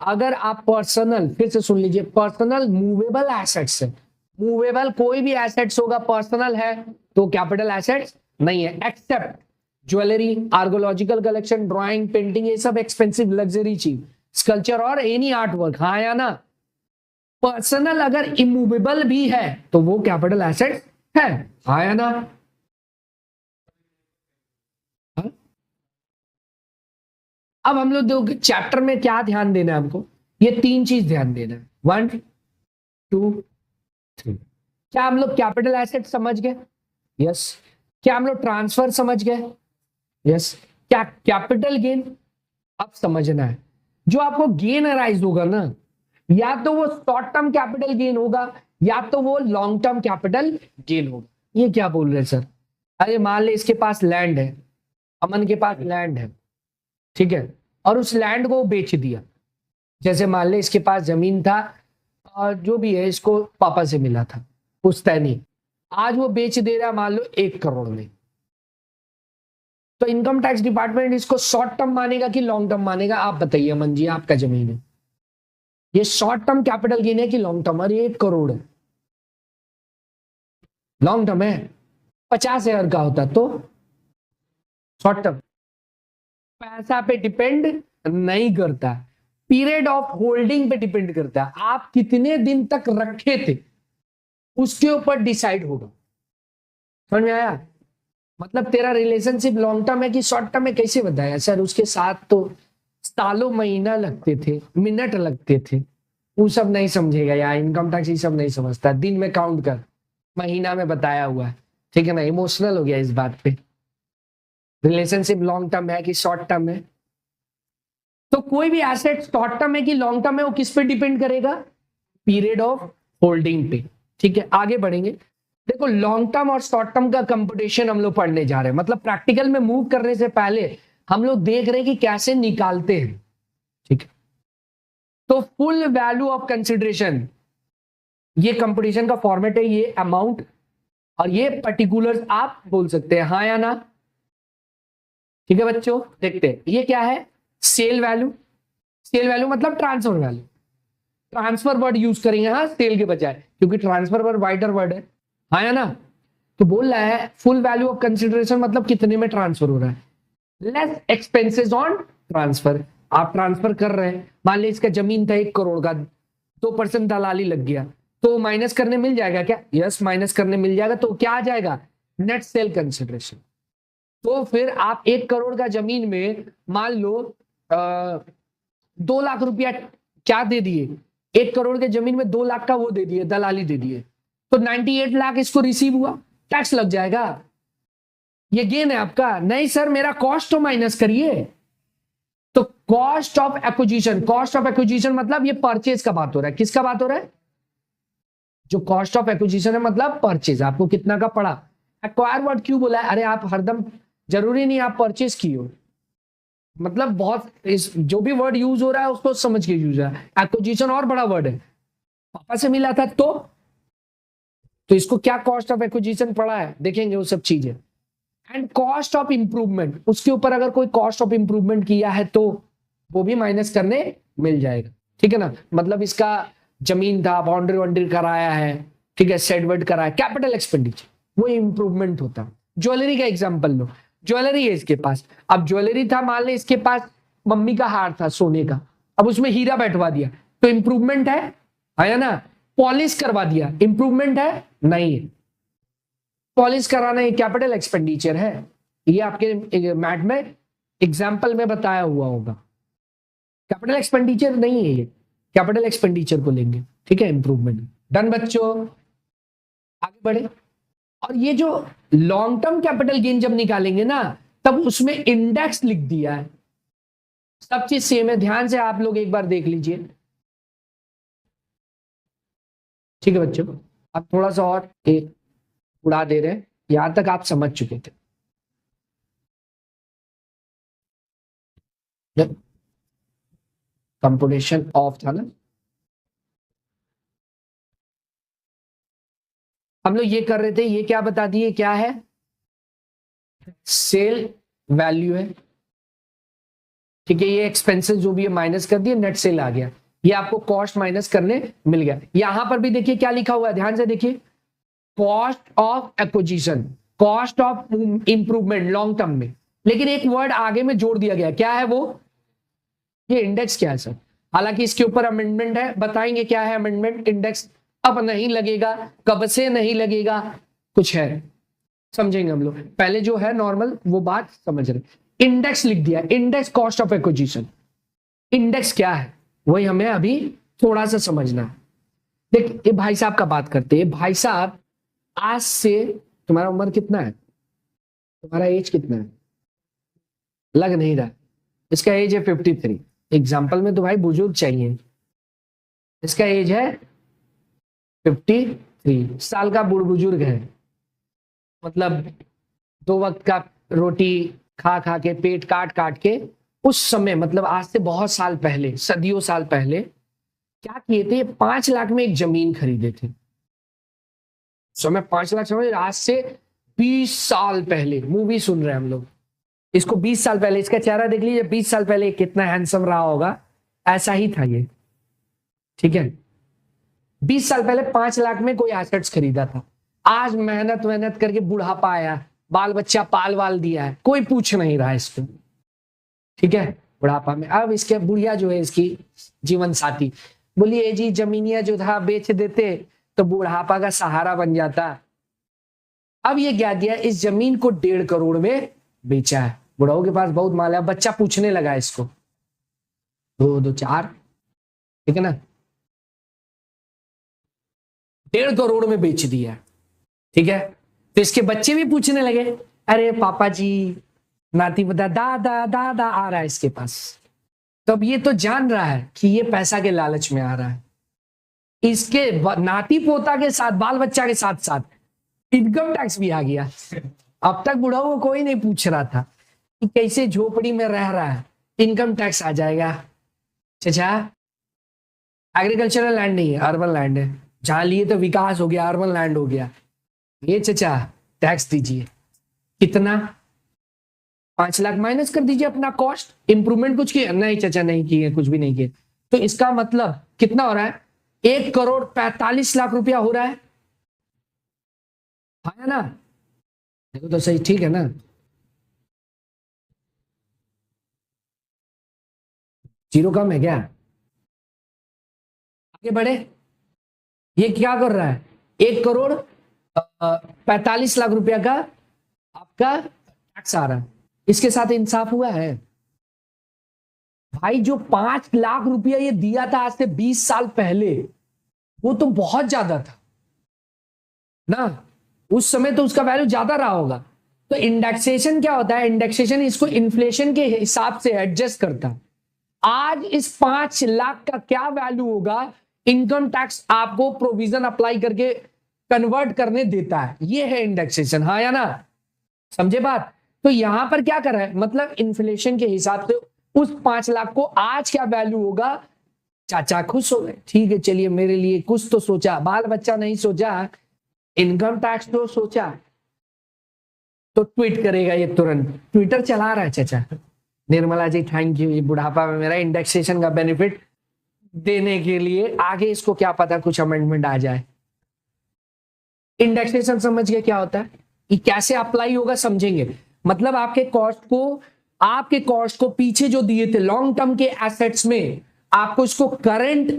अगर आप पर्सनल, फिर से सुन लीजिए, पर्सनल मूवेबल एसेट्स है, मूवेबल कोई भी एसेट्स होगा पर्सनल है तो कैपिटल एसेट्स नहीं है, except jewellery, archaeological collection, drawing, painting, ये सब एक्सपेंसिव लग्जरी चीज, स्कल्पचर और एनी आर्ट वर्क, हाँ या ना? पर्सनल अगर इमूवेबल भी है तो वो कैपिटल एसेट है, हाँ या ना? हाँ? अब हम लोग दो चैप्टर में क्या ध्यान देना है हमको, ये 3 चीज ध्यान देना है, 1 2 3। क्या हम लोग कैपिटल एसेट समझ गए? यस। क्या हम लोग ट्रांसफर समझ गए? यस। क्या कैपिटल गेन अब समझना है, जो आपको गेन अराइज होगा ना, या तो वो शॉर्ट टर्म कैपिटल गेन होगा या तो वो लॉन्ग टर्म कैपिटल गेन होगा। ये क्या बोल रहे हैं सर? अरे मान ले इसके पास लैंड है, अमन के पास लैंड है, ठीक है, और उस लैंड को बेच दिया, जैसे मान ले इसके पास जमीन था और जो भी है इसको पापा से मिला था पुश्तैनी, आज वो बेच दे रहा मान लो 1 करोड़ में, तो इनकम टैक्स डिपार्टमेंट इसको शॉर्ट टर्म मानेगा कि लॉन्ग टर्म मानेगा? आप बताइए अमन जी, आपका जमीन है, ये शॉर्ट टर्म कैपिटल गेन है कि लॉन्ग टर्म? और ये 1 करोड़ है, लॉन्ग टर्म है, 50,000 का होता तो शॉर्ट टर्म। पैसा पे डिपेंड नहीं करता, पीरियड ऑफ होल्डिंग पे डिपेंड करता है, आप कितने दिन तक रखे थे उसके ऊपर डिसाइड होगा। समझ में आया? मतलब तेरा रिलेशनशिप लॉन्ग टर्म है कि शॉर्ट टर्म है, कैसे बताया सर? उसके साथ तो सालों महीना लगते थे, मिनट लगते थे, वो सब नहीं समझेगा यार, इनकम टैक्स ये सब नहीं समझता, दिन में काउंट कर, महीना में बताया हुआ है, ठीक है ना। इमोशनल हो गया इस बात पे। रिलेशनशिप लॉन्ग टर्म है कि शॉर्ट टर्म है, तो कोई भी एसेट शॉर्ट टर्म है कि लॉन्ग टर्म है, वो किस पे डिपेंड करेगा, पीरियड ऑफ होल्डिंग पे, ठीक है। आगे बढ़ेंगे, देखो लॉन्ग टर्म और शॉर्ट टर्म का कंपटीशन हम लोग पढ़ने जा रहे हैं, मतलब प्रैक्टिकल में मूव करने से पहले हम लोग देख रहे हैं कि कैसे निकालते हैं, ठीक है। तो फुल वैल्यू ऑफ कंसिडरेशन, ये कंपटीशन का फॉर्मेट है, ये अमाउंट और ये पर्टिकुलर आप बोल सकते हैं, हाँ या ना, ठीक है बच्चों। देखते हैं ये क्या है, सेल वैल्यू। सेल वैल्यू मतलब transfer value, transfer word use करेंगे हाँ सेल के बजाय, क्योंकि ट्रांसफर वर्ड वाइडर वर्ड है, हाँ या ना। तो बोल रहा है फुल वैल्यू ऑफ कंसिडरेशन मतलब कितने में ट्रांसफर हो रहा है, लेस एक्सपेंसेस ऑन ट्रांसफर। आप ट्रांसफर कर रहे हैं, मान लीजिए इसका जमीन था 1 करोड़ का, 2% दलाली लग गया, तो माइनस करने मिल जाएगा क्या, यस माइनस करने मिल जाएगा, तो क्या आ जाएगा, नेट सेल कंसिडरेशन। तो फिर आप 1 करोड़ का जमीन में मान लो 2 लाख रुपया क्या दे दिए, 1 करोड़ के जमीन में 2 लाख का वो दे दिए, दलाली दे दिए, तो 98 लाख इसको रिसीव हुआ, टैक्स लग जाएगा, ये गेन है आपका। नहीं सर मेरा कॉस्ट तो माइनस करिए, तो cost of acquisition, cost of acquisition मतलब ये परचेज का बात हो रहा है, किसका बात हो रहा है, जो कॉस्ट ऑफ एक्विजिशन है मतलब परचेज, आपको कितना का पड़ा। एक्वायर वर्ड क्यों बोला है, अरे आप हरदम जरूरी नहीं आप परचेज की हो, मतलब बहुत इस जो भी वर्ड यूज हो रहा है उसको समझ के यूज है। एक्विजिशन और बड़ा वर्ड है, पापा से मिला था तो इसको क्या कॉस्ट ऑफ एक्विजिशन पड़ा है देखेंगे वो सब चीजें। एंड कॉस्ट ऑफ इंप्रूवमेंट, उसके ऊपर अगर कोई कॉस्ट ऑफ इंप्रूवमेंट किया है तो वो भी माइनस करने मिल जाएगा, ठीक है ना। मतलब इसका जमीन था, बाउंड्री वाउंड्री कराया है, ठीक है, सेडवर्ड कराया, कैपिटल एक्सपेंडिचर वो इंप्रूवमेंट होता है। ज्वेलरी का एग्जांपल लो, ज्वेलरी है इसके पास, अब ज्वेलरी था, मान ले इसके पास मम्मी का हार था सोने का, अब उसमें हीरा बैठवा दिया, तो इंप्रूवमेंट है ना। पॉलिश करवा दिया, इंप्रूवमेंट है नहीं है, पॉलिश कराना ये कैपिटल एक्सपेंडिचर है, ये आपके मैथ में एग्जाम्पल में बताया हुआ होगा, कैपिटल एक्सपेंडिचर नहीं है ये, कैपिटल एक्सपेंडिचर को लेंगे, ठीक है, इंप्रूवमेंट। डन बच्चों, आगे बढ़े। और ये जो लॉन्ग टर्म कैपिटल गेन जब निकालेंगे ना, तब उसमें इंडेक्स लिख दिया है, सब चीज सेम है, ध्यान से आप लोग एक बार देख लीजिए, ठीक है बच्चों। अब थोड़ा सा और उड़ा दे रहे हैं, यहां तक आप समझ चुके थे। कंपोजिशन ऑफ था ना, हम लोग ये कर रहे थे, ये क्या बता दिए क्या है, सेल वैल्यू है, ठीक है, ये एक्सपेंसेस जो भी है माइनस कर दिए, नेट सेल आ गया, ये आपको कॉस्ट माइनस करने मिल गया। यहां पर भी देखिए क्या लिखा हुआ है, ध्यान से देखिए, cost of acquisition, cost of improvement long term में, लेकिन एक वर्ड आगे में जोड़ दिया गया, क्या है वो, ये इंडेक्स क्या है सर, हालांकि इसके ऊपर अमेंडमेंट है, बताएंगे क्या है अमेंडमेंट। इंडेक्स अब नहीं लगेगा, कब से नहीं लगेगा, कुछ है समझेंगे हम लोग, पहले जो है नॉर्मल वो बात समझ रहे। इंडेक्स लिख दिया, index cost of acquisition, index क्या है वही हमें अभी थोड़ा सा समझना है। देख ये भाई साहब का बात करते हैं, भाई साहब आज से, तुम्हारा उम्र कितना है, तुम्हारा एज कितना है, लग नहीं रहा, इसका एज है 53, एग्जाम्पल में तो भाई बुजुर्ग चाहिए, इसका एज है 53 साल का बुजुर्ग है, मतलब 2 वक्त का रोटी खा खा के, पेट काट काट के, उस समय मतलब आज से बहुत साल पहले, सदियों साल पहले क्या किए थे, 5 लाख में एक जमीन खरीदे थे, समय 5 लाख, समझ, आज से 20 साल पहले, मूवी सुन रहे हैं हम लोग, इसको 20 साल पहले, इसका चेहरा देख लीजिए, 20 साल पहले कितना हैंडसम रहा होगा, ऐसा ही था ये, ठीक है। 20 साल पहले 5 लाख में कोई एसेट्स खरीदा था, आज मेहनत मेहनत करके बुढ़ापा आया, बाल बच्चा पाल वाल दिया है, कोई पूछ नहीं रहा इसको, ठीक है, बुढ़ापा में। अब इसके बुढ़िया जो है इसकी जीवन साथी बोलिए जी जमीनिया जो था बेच देते तो बुढ़ापा का सहारा बन जाता, अब ये क्या किया, इस जमीन को 1.5 करोड़ में बेचा है, बुढ़ाओं के पास बहुत माल है, बच्चा पूछने लगा इसको 2 2 4, ठीक है ना, 1.5 करोड़ में बेच दिया। ठीक है, तो इसके बच्चे भी पूछने लगे, अरे पापा जी, नाती बता दादा दादा आ रहा है इसके पास। तो अब ये तो जान रहा है कि ये पैसा के लालच में आ रहा है। इसके नाती पोता के साथ, बाल बच्चा के साथ साथ इनकम टैक्स भी आ गया। अब तक बुढ़ाओं को कोई नहीं पूछ रहा था कि कैसे झोपड़ी में रह रहा है, इनकम टैक्स आ जाएगा। चाचा, एग्रीकल्चरल लैंड नहीं है, अर्बन लैंड है, जहां लिए तो विकास हो गया, अर्बन लैंड हो गया। ये चाचा टैक्स दीजिए, कितना? 5 लाख माइनस कर दीजिए अपना कॉस्ट। इंप्रूवमेंट कुछ किया? नहीं चाचा, नहीं किए, कुछ भी नहीं किए। तो इसका मतलब कितना हो रहा है? 1,45,00,000 रुपया हो रहा है ना? देखो तो सही, ठीक है ना? जीरो कम है क्या? आगे बढ़े। ये क्या कर रहा है? 1,45,00,000 रुपया का आपका टैक्स आ रहा है। इसके साथ इंसाफ हुआ है भाई? जो 5 लाख रुपया ये दिया था आज से 20 साल पहले, वो तो बहुत ज्यादा था ना। उस समय तो उसका वैल्यू ज्यादा रहा होगा। तो इंडेक्सेशन क्या होता है? इंडेक्सेशन इसको इन्फ्लेशन के हिसाब से एडजस्ट करता है। आज इस 5 लाख का क्या वैल्यू होगा, इनकम टैक्स आपको प्रोविजन अप्लाई करके कन्वर्ट करने देता है। ये है इंडेक्सेशन, हाँ या ना? समझे बात? तो यहां पर क्या कर रहा है, मतलब इन्फ्लेशन के हिसाब से उस 5 लाख को आज क्या वैल्यू होगा। चाचा खुश हो गए, ठीक है चलिए, मेरे लिए कुछ तो सोचा, बाल बच्चा नहीं सोचा, इनकम टैक्स तो सोचा। तो ट्वीट करेगा ये, तुरंत ट्विटर चला रहा है चाचा, निर्मला जी थैंक यू, ये बुढ़ापा में मेरा इंडेक्सेशन का बेनिफिट देने के लिए। आगे इसको क्या पता कुछ अमेंडमेंट आ जाए। इंडेक्सेशन समझ गए क्या होता है, ये कैसे अप्लाई होगा समझेंगे। मतलब आपके कॉस्ट को पीछे जो दिए थे लॉन्ग टर्म के एसेट्स में, आपको इसको करंट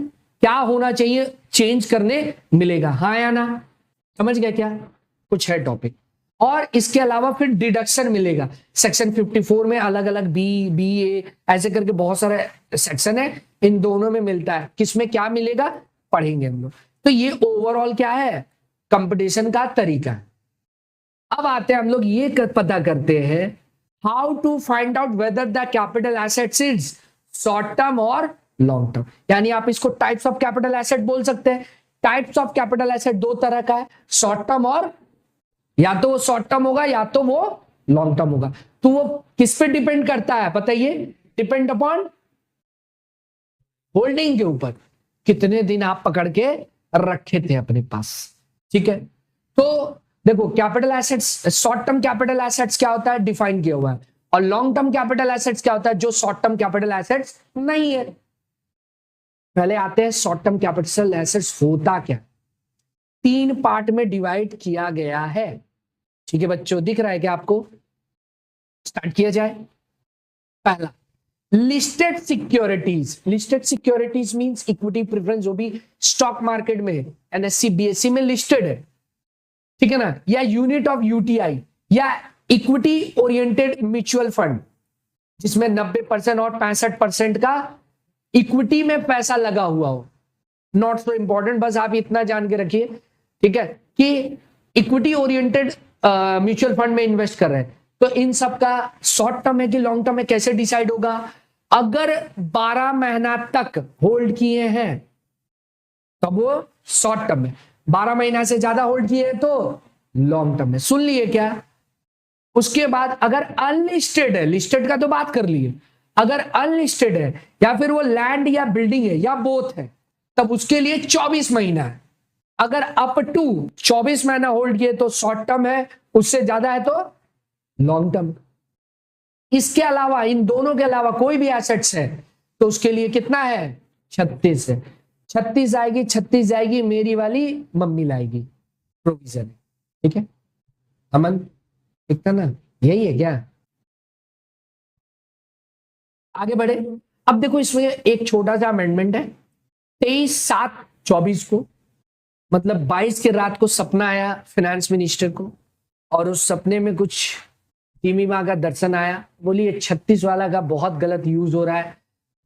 क्या होना चाहिए चेंज करने मिलेगा, हाँ या ना? समझ गए क्या? कुछ है टॉपिक। और इसके अलावा फिर डिडक्शन मिलेगा। सेक्शन 54 में अलग अलग बी ए ऐसे करके बहुत सारे सेक्शन है, इन दोनों में मिलता है। किसमें क्या मिलेगा पढ़ेंगे हम लोग। तो ये ओवरऑल क्या है, कंपटीशन का तरीका है। अब आते हैं हम लोग ये पता करते हैं how to find out whether the capital assets is short term और लॉन्ग टर्म। यानी आप इसको टाइप्स ऑफ कैपिटल एसेट बोल सकते हैं। टाइप्स ऑफ कैपिटल एसेट 2 तरह का है, शॉर्ट टर्म और, या तो वो शॉर्ट टर्म होगा या तो वो लॉन्ग टर्म होगा। तो वो किस पे डिपेंड करता है बताइए? डिपेंड अपॉन होल्डिंग के ऊपर, कितने दिन आप पकड़ के रखे थे अपने पास। ठीक है, तो देखो capital assets, short term capital assets क्या होता है डिफाइन किया हुआ है, और लॉन्ग टर्म कैपिटल एसेट्स क्या होता है जो शॉर्ट टर्म कैपिटल एसेट्स नहीं है। पहले आते हैं शॉर्ट टर्म कैपिटल एसेट्स होता क्या। 3 पार्ट में डिवाइड किया गया है। ठीक है बच्चों, दिख रहा है क्या आपको? स्टार्ट किया जाए। पहला listed securities. Listed securities means equity preference जो भी स्टॉक मार्केट में एनएससी बीएससी में लिस्टेड है, ठीक है ना, या यूनिट ऑफ यूटीआई या इक्विटी ओरिएंटेड म्यूचुअल फंड जिसमें 90% और 65% का इक्विटी में पैसा लगा हुआ हो। नॉट सो इंपॉर्टेंट, बस आप इतना जान के रखिए, ठीक है, कि इक्विटी ओरिएंटेड म्यूचुअल फंड में इन्वेस्ट कर रहे हैं। तो इन सब का शॉर्ट टर्म है कि लॉन्ग टर्म है कैसे डिसाइड होगा? अगर 12 महीना तक होल्ड किए हैं तो वो शॉर्ट टर्म है, 12 महीना से ज्यादा होल्ड किए हैं तो लॉन्ग टर्म है। सुन लिए क्या? उसके बाद अगर अनलिस्टेड है, लिस्टेड का तो बात कर लिए, अगर अनलिस्टेड है या फिर वो लैंड या बिल्डिंग है या बोथ है, तब उसके लिए 24 महीना है। अगर अप टू 24 महीना होल्ड किए तो शॉर्ट टर्म है, उससे ज्यादा है तो लॉन्ग टर्म। इसके अलावा, इन दोनों के अलावा कोई भी एसेट्स है तो उसके लिए कितना है? 36 है। 36 आएगी, 36 जाएगी, मेरी वाली मम्मी लाएगी, प्रोविजन। ठीक है अमन, ठीक था ना? यही है क्या? आगे बढ़े। अब देखो इसमें एक छोटा सा अमेंडमेंट है। 23/7/24 को, मतलब 22 के रात को सपना आया फाइनेंस मिनिस्टर को, और उस सपने में कुछ धीमी माँ का दर्शन आया। बोली ये 36 वाला का बहुत गलत यूज हो रहा है,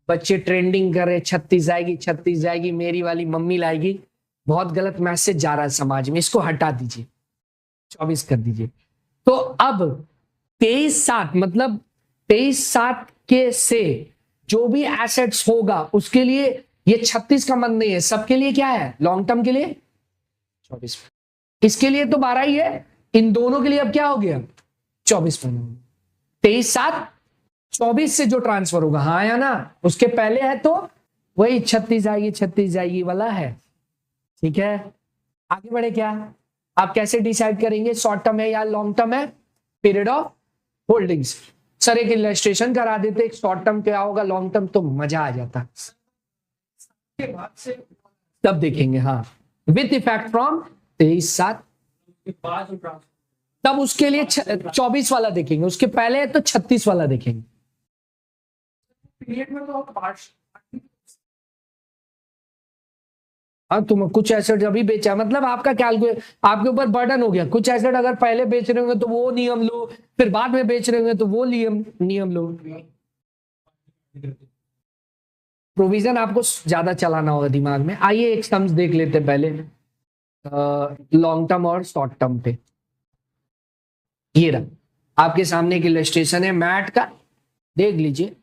बच्चे ट्रेंडिंग कर रहे, 36 जाएगी, 36 जाएगी, मेरी वाली मम्मी लाएगी। बहुत गलत मैसेज जा रहा है समाज में, इसको हटा दीजिए, 24 कर दीजिए। तो अब 23/7 मतलब 23/7 के से जो भी एसेट्स होगा उसके लिए ये 36 का मन नहीं है, सबके लिए क्या है, लॉन्ग टर्म के लिए 24। इसके लिए तो 12 ही है, इन दोनों के लिए अब क्या हो गया 24 महीने। 23/7 24 से जो ट्रांसफर होगा, हाँ या ना, उसके पहले है तो वही 36 आएगी, 36 जाएगी वाला है। ठीक है, आगे बढ़े क्या, आप कैसे डिसाइड करेंगे शॉर्ट टर्म है या लॉन्ग टर्म है, पीरियड ऑफ होल्डिंग्स। सर एक इलस्ट्रेशन करा देते, एक शॉर्ट टर्म क्या होगा, लॉन्ग टर्म, तो मजा आ जाता के बाद से तब देखेंगे। हाँ, विथ इफेक्ट फ्रॉम 23/7, तब उसके लिए 24 वाला देखेंगे, उसके पहले तो 36 वाला देखेंगे। पीरियड में तो हाँ, तुम कुछ एसेट अभी बेचा, मतलब आपका कैलकुलेट आपके ऊपर बर्डन हो गया। कुछ एसेट अगर पहले बेच रहे होंगे तो वो नियम लो, फिर बाद में बेच रहे होंगे तो वो नियम लो। प्रोविजन आपको ज्यादा चलाना होगा दिमाग में। आइए एक सम्स देख लेते पहले लॉन्ग टर्म और शॉर्ट टर्म पे। ये रहा आपके सामने एक इलस्ट्रेशन है मैट का, देख लीजिए,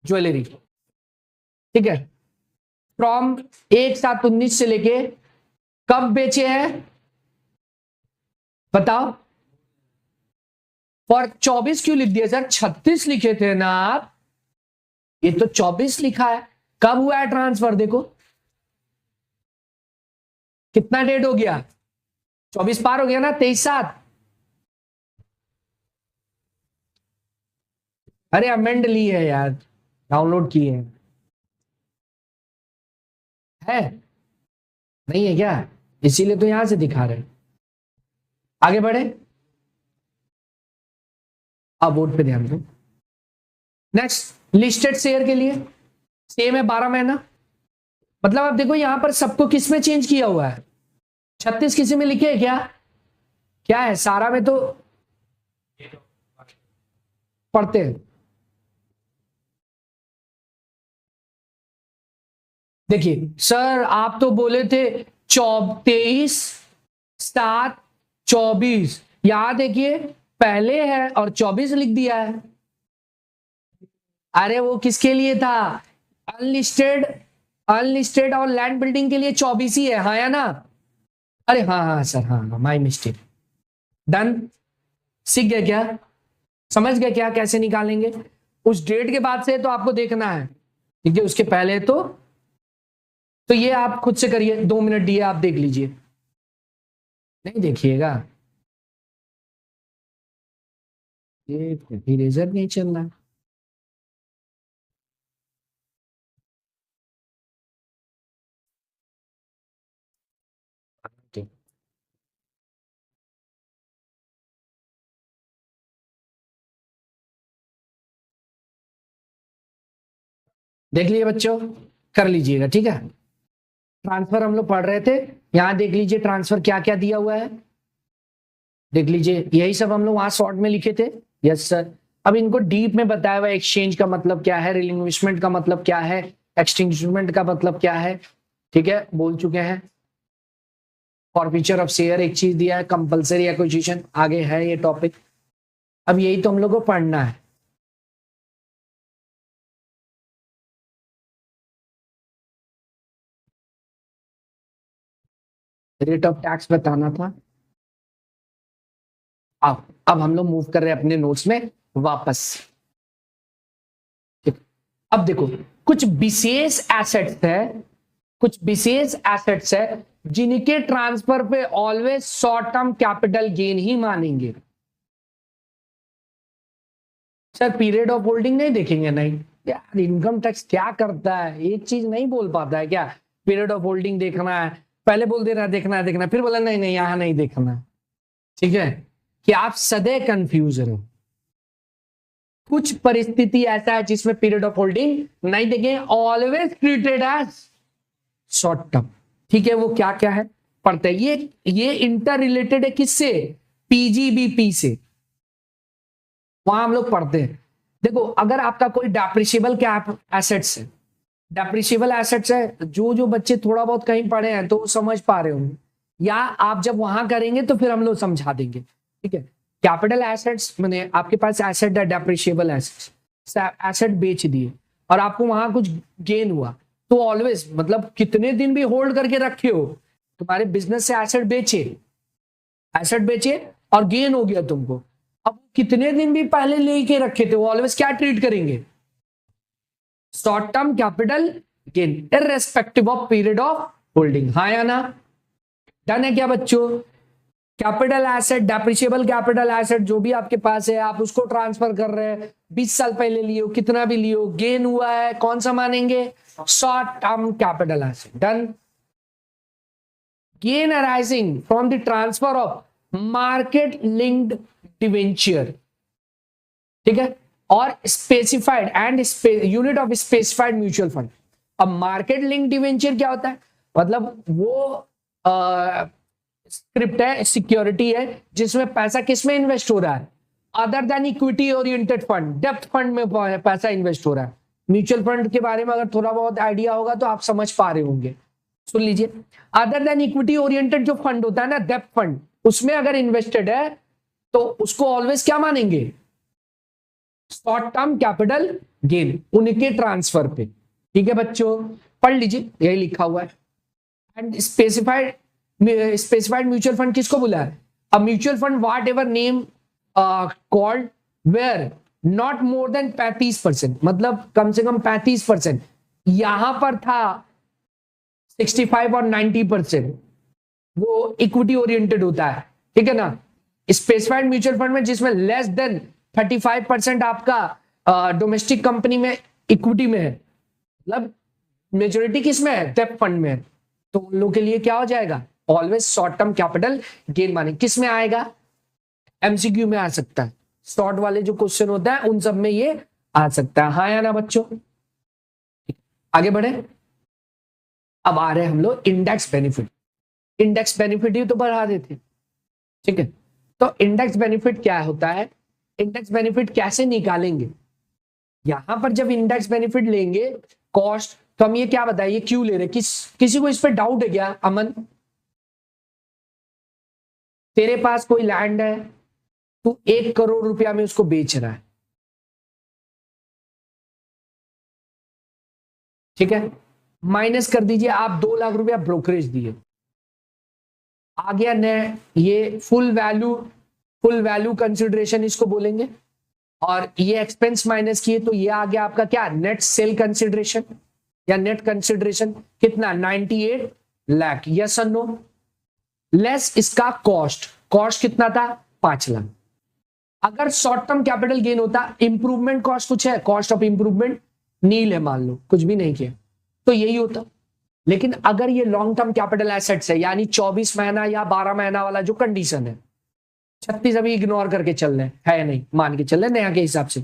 ज्वेलरी, ठीक है, फ्रॉम 1/7/19 से लेके कब बेचे हैं बताओ, और 24 क्यों लिख दिया सर, 36 लिखे थे ना आप, ये तो 24 लिखा है। कब हुआ है ट्रांसफर, देखो कितना डेट हो गया, 24 पार हो गया ना, 23/7। अरे अमेंड ली है यार, डाउनलोड की है नहीं है क्या, इसीलिए तो यहां से दिखा रहे हैं। आगे बढ़े, अब वोट पे ध्यान दो। नेक्स्ट लिस्टेड शेयर के लिए सेम है 12 महीना, मतलब आप देखो यहां पर सबको किस में चेंज किया हुआ है, 36 किसी में लिखे है क्या, क्या है सारा में तो पढ़ते हैं। देखिए सर आप तो बोले थे 23/7/24, यहां देखिए पहले है और 24 लिख दिया है। अरे वो किसके लिए था, अनलिस्टेड और लैंड बिल्डिंग के लिए 24 ही है, हाँ या ना। अरे हाँ हाँ सर, हाँ माय मिस्टेक, डन। सीख गए क्या, समझ गए क्या कैसे निकालेंगे, उस डेट के बाद से तो आपको देखना है, ठीक है, उसके पहले तो ये आप खुद से करिए, 2 मिनट दिए आप देख लीजिए, नहीं देखिएगा, ये इरेजर नहीं चल रहा है। देख लिए बच्चों, कर लीजिएगा, ठीक है। ट्रांसफर हम लोग पढ़ रहे थे, यहां देख लीजिए ट्रांसफर क्या क्या दिया हुआ है, देख लीजिए यही सब हम लोग वहां शॉर्ट में लिखे थे। यस सर, अब इनको डीप में बताया हुआ, एक्सचेंज का मतलब क्या है, रिलिंग्विशमेंट का मतलब क्या है, एक्सटिंग्विशमेंट का मतलब क्या है, ठीक है, बोल चुके हैं। फॉरफीचर ऑफ शेयर एक चीज दिया है, कंपलसरी एक्विजिशन आगे है ये टॉपिक। अब यही तो हम लोग को पढ़ना है। रेट ऑफ टैक्स बताना था। अब हम लोग मूव कर रहे हैं अपने नोट्स में वापस। अब देखो कुछ विशेष एसेट्स है, कुछ विशेष एसेट्स है जिनके ट्रांसफर पे always short term capital gain ही मानेंगे। सर पीरियड ऑफ होल्डिंग नहीं देखेंगे, नहीं यार, इनकम टैक्स क्या करता है, एक चीज नहीं बोल पाता है क्या, पीरियड ऑफ होल्डिंग देखना है, पहले बोल दे रहा है देखना है, फिर बोला नहीं नहीं यहां नहीं देखना है। ठीक है, कि आप सदैव कंफ्यूज रहो। कुछ परिस्थिति ऐसा है जिसमें पीरियड ऑफ होल्डिंग नहीं देखेंगे, always treated as short term. ठीक है, वो क्या क्या है पढ़ते हैं, ये इंटर रिलेटेड है किससे, पीजीबीपी से, वहां हम लोग पढ़ते हैं। देखो अगर आपका कोई डेप्रिशिएबल क्या एसेट्स है, डेप्रिशिएबल एसेट्स है, जो जो बच्चे थोड़ा बहुत कहीं पढ़े हैं तो वो समझ पा रहे होंगे, या आप जब वहां करेंगे तो फिर हम लोग समझा देंगे, ठीक है। कैपिटल एसेट्स मैंने आपके पास एसेट है, डेप्रिशिएबल एसेट्स, एसेट बेच दिए और आपको वहां कुछ गेन हुआ, तो ऑलवेज मतलब कितने दिन भी होल्ड करके रखे हो, तुम्हारे बिजनेस से एसेट बेचे और गेन हो गया तुमको, अब कितने दिन भी पहले लेके रखे थे वो ऑलवेज क्या ट्रीट करेंगे, short term capital gain irrespective of period of holding. हाँ या ना? डन है क्या बच्चों? Capital asset, depreciable capital asset जो भी आपके पास है, आप उसको ट्रांसफर कर रहे हैं, 20 साल पहले लियो, कितना भी लियो, गेन हुआ है, कौन सा मानेंगे? Short term capital asset. Done. Gain arising from the transfer of market linked debenture, ठीक है, और specified and unit of specified mutual fund. अब मार्केट लिंक डिवेंचर क्या होता है? मतलब वो स्क्रिप्ट है, सिक्योरिटी है, जिसमें पैसा किसमें इन्वेस्ट हो रहा है? Other than equity oriented fund, depth fund में पैसा इन्वेस्ट हो रहा है। म्यूचुअल फंड के बारे में अगर थोड़ा बहुत आइडिया होगा तो आप समझ पा रहे होंगे, सुन लीजिए। अदर देन इक्विटी ओरिएंटेड जो फंड होता है ना, डेप्थ फंड, उसमें अगर इन्वेस्टेड है तो उसको ऑलवेज क्या मानेंगे? शॉर्ट टर्म कैपिटल गेन, उनके ट्रांसफर पे, ठीक है बच्चों, पढ़ लीजिए, यही लिखा हुआ है। एंड स्पेसिफाइड म्यूचुअल फंड किसको बोला है? A mutual fund whatever name called where not more than 35%, मतलब कम से कम 35%, यहां पर था 65 और 90%, वो इक्विटी ओरिएंटेड होता है, ठीक है ना। स्पेसिफाइड म्यूचुअल फंड में जिसमें लेस देन 35% आपका डोमेस्टिक कंपनी में इक्विटी में है, मतलब मेजोरिटी किस में है? डेप्थ फंड में है, तो उन लोगों के लिए क्या हो जाएगा? Always short term capital gain माने। किस में आएगा? एमसीक्यू में आ सकता है, शॉर्ट वाले जो क्वेश्चन होता है उन सब में ये आ सकता है। हाँ या ना बच्चों? आगे बढ़े। अब आ रहे हम लोग इंडेक्स बेनिफिट। इंडेक्स बेनिफिट ही तो बढ़ा देते, ठीक है। तो इंडेक्स बेनिफिट क्या होता है? इंडेक्स बेनिफिट कैसे निकालेंगे? यहां पर जब इंडेक्स बेनिफिट लेंगे कॉस्ट, तो हम ये क्या बताइए क्यों ले रहे? किसी को इस पर डाउट है क्या? अमन, तेरे पास कोई लैंड है, तू 1 करोड़ रुपया में उसको बेच रहा है, ठीक है, माइनस कर दीजिए आप 2 लाख रुपया ब्रोकरेज दिए, आ गया ने ये फुल वैल्यू कंसिडरेशन इसको बोलेंगे, और ये एक्सपेंस माइनस किए तो ये आ गया आपका क्या? नेट सेल कंसिडरेशन या नेट कंसिडरेशन, कितना? 98 लाख, यस और नो। लेस इसका कॉस्ट कितना था? 5 लाख। अगर शॉर्ट टर्म कैपिटल गेन होता, इंप्रूवमेंट कॉस्ट कुछ है, कॉस्ट ऑफ इंप्रूवमेंट नील है, मान लो कुछ भी नहीं किया, तो यही होता। लेकिन अगर ये लॉन्ग टर्म कैपिटल एसेट्स है, यानी 24 महीना या 12 महीना वाला जो कंडीशन है, 36 अभी इग्नोर करके चल रहे है, नहीं मान के चल रहे नया के हिसाब से,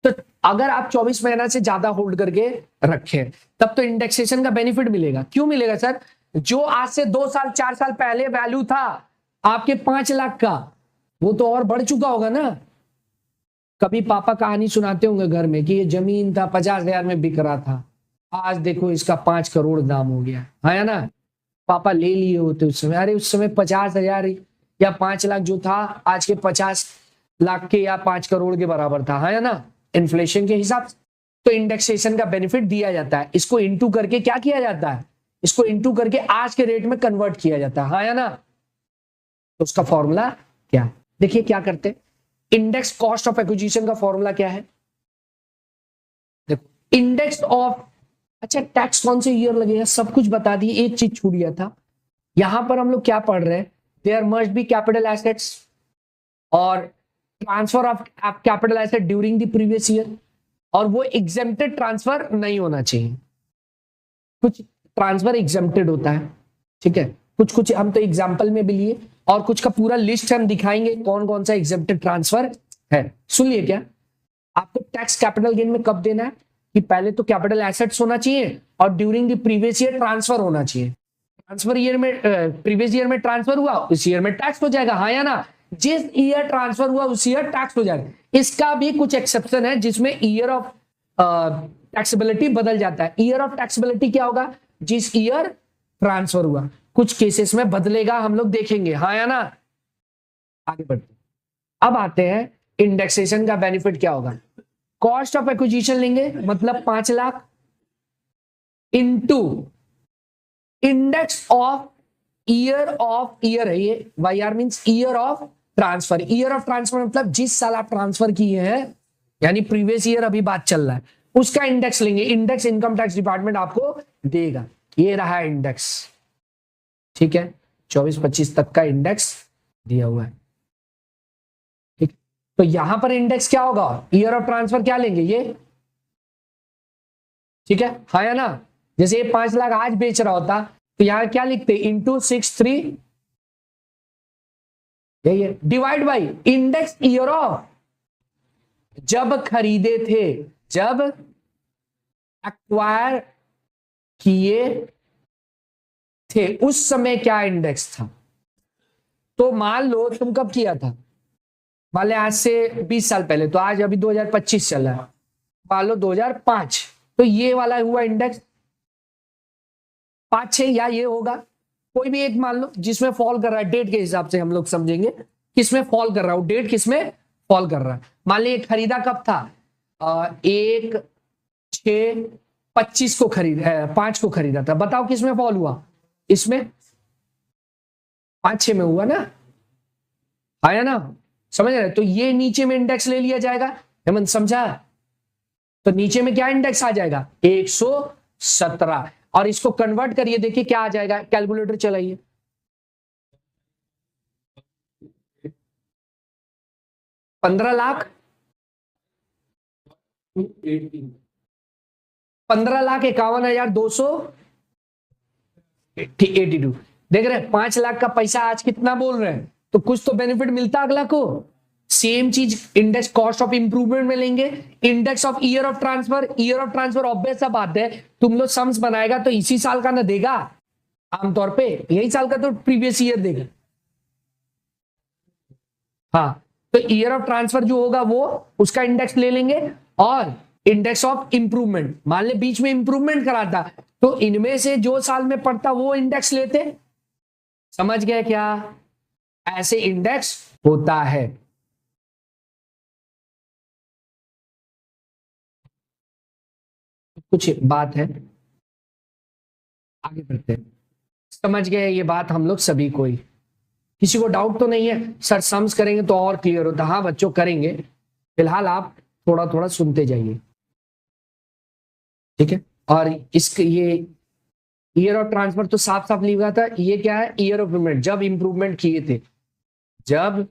तो अगर आप 24 महीना से ज्यादा होल्ड करके रखे तब तो इंडेक्सेशन का बेनिफिट मिलेगा। क्यों मिलेगा सर? जो आज से 2 साल 4 साल पहले वैल्यू था आपके 5 लाख का, वो तो और बढ़ चुका होगा ना। कभी पापा कहानी सुनाते होंगे घर में कि ये जमीन था 50,000 में बिक रहा था, आज देखो इसका 5 करोड़ दाम हो गया, है ना। पापा ले लिए होते उस समय, अरे उस समय 50,000 या 5 लाख जो था आज के 50 लाख के या 5 करोड़ के बराबर था, है ना, इन्फ्लेशन के हिसाब से। तो इंडेक्सेशन का बेनिफिट दिया जाता है, इसको इंटू करके क्या किया जाता है? इसको इंटू करके आज के रेट में कन्वर्ट किया जाता है, हाँ या ना। तो उसका फॉर्मूला क्या? देखिए क्या करते हैं, इंडेक्स कॉस्ट ऑफ एक्विजिशन का फॉर्मूला क्या है? देखो इंडेक्स ऑफ, अच्छा टैक्स कौन से ईयर लगेगा सब कुछ बता दिए, एक चीज छूट गया था। यहां पर हम लोग क्या पढ़ रहे हैं? There must be capital assets और transfer of capital asset during the previous year, और वो एग्जेम्प्टेड ट्रांसफर नहीं होना चाहिए। कुछ ट्रांसफर एग्जेम्प्टेड होता है, ठीक है, कुछ हम तो एग्जाम्पल में भी लिए, और कुछ का पूरा लिस्ट हम दिखाएंगे कौन कौन सा एग्जेम्प्टेड ट्रांसफर है। सुनिए, क्या आपको टैक्स कैपिटल गेन में कब देना है? कि पहले तो कैपिटल एसेट्स होना चाहिए और during the previous year transfer होना चाहिए। ट्रांसफर ईयर में, प्रीवियस ईयर में ट्रांसफर हुआ, उस ईयर में टैक्स हो जाएगा, हाँ या ना। जिस ईयर ट्रांसफर हुआ उस ईयर टैक्स हो जाएगा। इसका भी कुछ एक्सेप्शन है जिसमें ईयर ऑफ टैक्सेबिलिटी बदल जाता है। ईयर ऑफ टैक्सेबिलिटी क्या होगा? जिस ईयर ट्रांसफर हुआ। कुछ केसेस में बदलेगा, हम लोग देखेंगे, हाँ या ना। आगे बढ़ते अब आते हैं इंडेक्सेशन का बेनिफिट क्या होगा। कॉस्ट ऑफ एक्विजिशन लेंगे, मतलब 5 lakh into index of year है ये, Y R means year of transfer. Year of transfer मतलब जिस साल आप ट्रांसफर किए हैं, यानी प्रीवियस ईयर अभी बात चल रहा है, उसका इंडेक्स लेंगे। इंडेक्स इनकम टैक्स डिपार्टमेंट आपको देगा। ये रहा इंडेक्स, ठीक है, 24-25 तक का इंडेक्स दिया हुआ है, ठीक। तो यहां पर इंडेक्स क्या होगा? ईयर ऑफ ट्रांसफर क्या लेंगे ये, ठीक है, हाँ या ना। जैसे ये 5 लाख आज बेच रहा होता तो यहां क्या लिखते? इंटू 63, यही है, divide by index year of जब खरीदे थे, जब एक्वायर किए थे, उस समय क्या इंडेक्स था। तो मान लो तुम कब किया था, मान लो आज से 20 साल पहले, तो आज अभी 2025 चल रहा है, मान लो 2005, तो ये वाला हुआ इंडेक्स 5-6, या ये होगा कोई भी एक मान लो जिसमें फॉल कर रहा है। डेट के हिसाब से हम लोग समझेंगे किसमें फॉल कर रहा है, डेट किसमें फॉल कर रहा है। मान लो खरीदा कब था, 1/6/25 को खरीदा, 5 को खरीदा था, बताओ किसमें फॉल हुआ, इसमें 5-6 में हुआ ना, आया ना, समझ रहे। तो ये नीचे में इंडेक्स ले लिया जाएगा, हेमंत समझा। तो नीचे में क्या इंडेक्स आ जाएगा, 117, और इसको कन्वर्ट करिए, देखिए क्या आ जाएगा, कैलकुलेटर चलाइए। 15 लाख 15,51,282 देख रहे हैं। 5 लाख का पैसा आज कितना बोल रहे हैं, तो कुछ तो बेनिफिट मिलता अगला को। सेम चीज इंडेक्स कॉस्ट ऑफ इंप्रूवमेंट में लेंगे, index of year of transfer. Year of transfer obvious सा बात है, तुम लोग सम्स बनाएगा तो इसी साल का ना देगा, आमतौर पे यही साल का तो प्रीवियस ईयर देगा। हाँ, तो ईयर ऑफ ट्रांसफर जो होगा वो उसका इंडेक्स ले लेंगे, और इंडेक्स ऑफ इंप्रूवमेंट, मान ले बीच में इंप्रूवमेंट कराता तो इनमें से जो साल में पड़ता वो इंडेक्स लेते। समझ गए क्या? ऐसे इंडेक्स होता है। कुछ बात है, आगे बढ़ते हैं। समझ गए ये बात हम लोग सभी को ही, किसी को डाउट तो नहीं है? सर सम्स करेंगे तो और क्लियर होता। हाँ बच्चों करेंगे, फिलहाल आप थोड़ा थोड़ा सुनते जाइए, ठीक है। और इसके ये ईयर ऑफ ट्रांसफर तो साफ साफ लिखा था, ये क्या है, ईयर ऑफ इंप्रूवमेंट, जब इंप्रूवमेंट किए थे, जब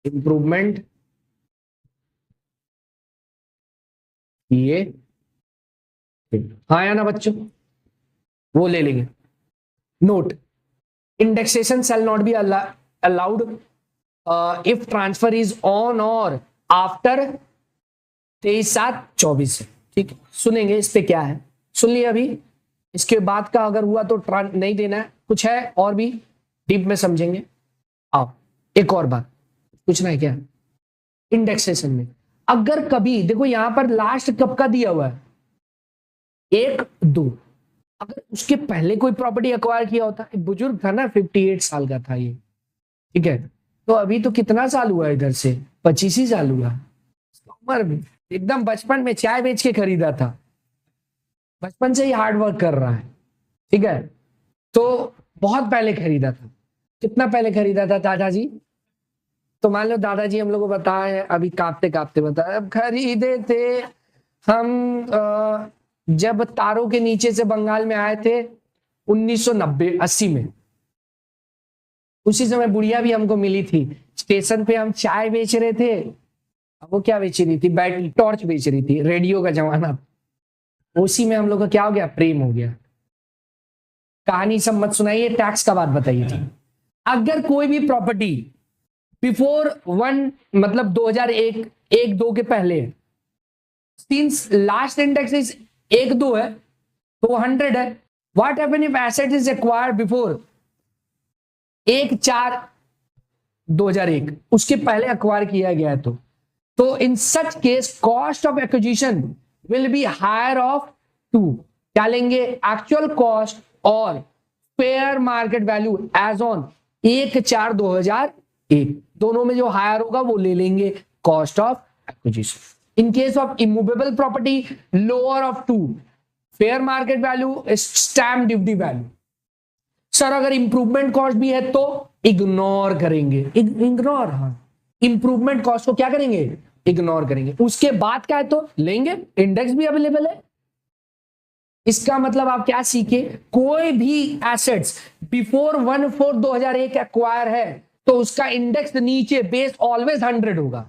इंप्रूवमेंट किए, हाँ या ना बच्चों, वो ले लेंगे। Note, indexation shall not be allowed if transfer is on or after 23/7/24। ठीक है, सुनेंगे इस पे क्या है, सुन लिया अभी। इसके बाद का अगर हुआ तो नहीं देना है, कुछ है और भी डीप में समझेंगे। आओ एक और बात पूछना है क्या, इंडेक्सेशन में अगर कभी देखो यहां पर लास्ट कब का दिया हुआ है, 1-2, अगर उसके पहले कोई प्रॉपर्टी एक्वायर किया होता, एक बुजुर्ग था ना, 58 साल का था ये, ठीक है, तो अभी तो कितना साल हुआ इधर से, 25 ही साल हुआ। उम्र एकदम बचपन में चाय बेच के खरीदा था, बचपन से ही हार्ड वर्क कर रहा है, ठीक है। तो बहुत पहले खरीदा था, कितना पहले खरीदा था दादाजी, तो मान लो दादाजी हम लोग को बताए, अभी कांपते कांपते बताए, अब खरीदे थे हम जब तारों के नीचे से बंगाल में आए थे 1990-80 में। उसी समय बुढ़िया भी हमको मिली थी, स्टेशन पे हम चाय बेच रहे थे, वो क्या बेच रही थी, बैटरी टॉर्च बेच रही थी, रेडियो का जमाना। उसी में हम लोग का क्या हो गया, प्रेम हो गया। कहानी सब मत सुनाइए, टैक्स का बात बताइए थी। अगर कोई भी प्रॉपर्टी बिफोर 1 मतलब 2001 1-2 के पहले, सिंस लास्ट इंडेक्स इज 1-2 है तो 100 है। What happen if asset is acquired before 1/4/2001, उसके पहले एक्वायर किया गया है तो in such case cost of acquisition will be higher of 2। क्या लेंगे? एक्चुअल कॉस्ट और fair market value as on 1/4/2001, दोनों में जो हायर होगा वो ले लेंगे cost of acquisition. In case of immovable property lower of 2, fair market value, stamp duty value. Sir अगर इंप्रूवमेंट कॉस्ट भी है तो इग्नोर करेंगे, इग्नोर, हाँ, इंप्रूवमेंट कॉस्ट को क्या करेंगे? इग्नोर करेंगे। उसके बाद क्या है तो लेंगे, इंडेक्स भी अवेलेबल है। इसका मतलब आप क्या सीखे? कोई भी एसेट्स बिफोर 1/4/2001 एक्वायर है तो उसका इंडेक्स नीचे बेस ऑलवेज 100 होगा,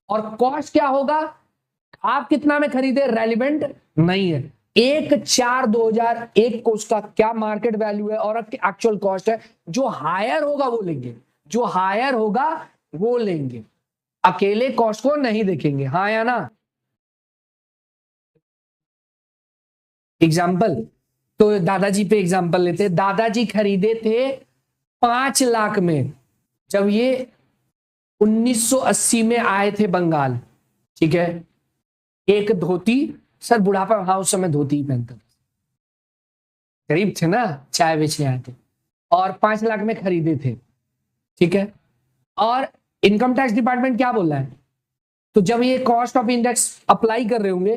और कॉस्ट क्या होगा? आप कितना में खरीदे रेलिवेंट नहीं है। 1/4/2001 को उसका क्या मार्केट वैल्यू है और एक्चुअल कॉस्ट है, जो हायर होगा वो लेंगे, जो हायर होगा वो लेंगे, अकेले कॉस्ट को नहीं देखेंगे। हाँ या ना? एग्जाम्पल तो दादाजी पे एग्जाम्पल लेते। दादाजी खरीदे थे 5 लाख में जब ये 1980 में आए थे बंगाल, ठीक है। एक धोती, सर बुढ़ापा, हाँ उस समय धोती ही पहनता था, गरीब थे ना, चाय बेचने आए थे, और 5 लाख में खरीदे थे, ठीक है। और इनकम टैक्स डिपार्टमेंट क्या बोल रहा है? तो जब ये कॉस्ट ऑफ इंडेक्स अप्लाई कर रहे होंगे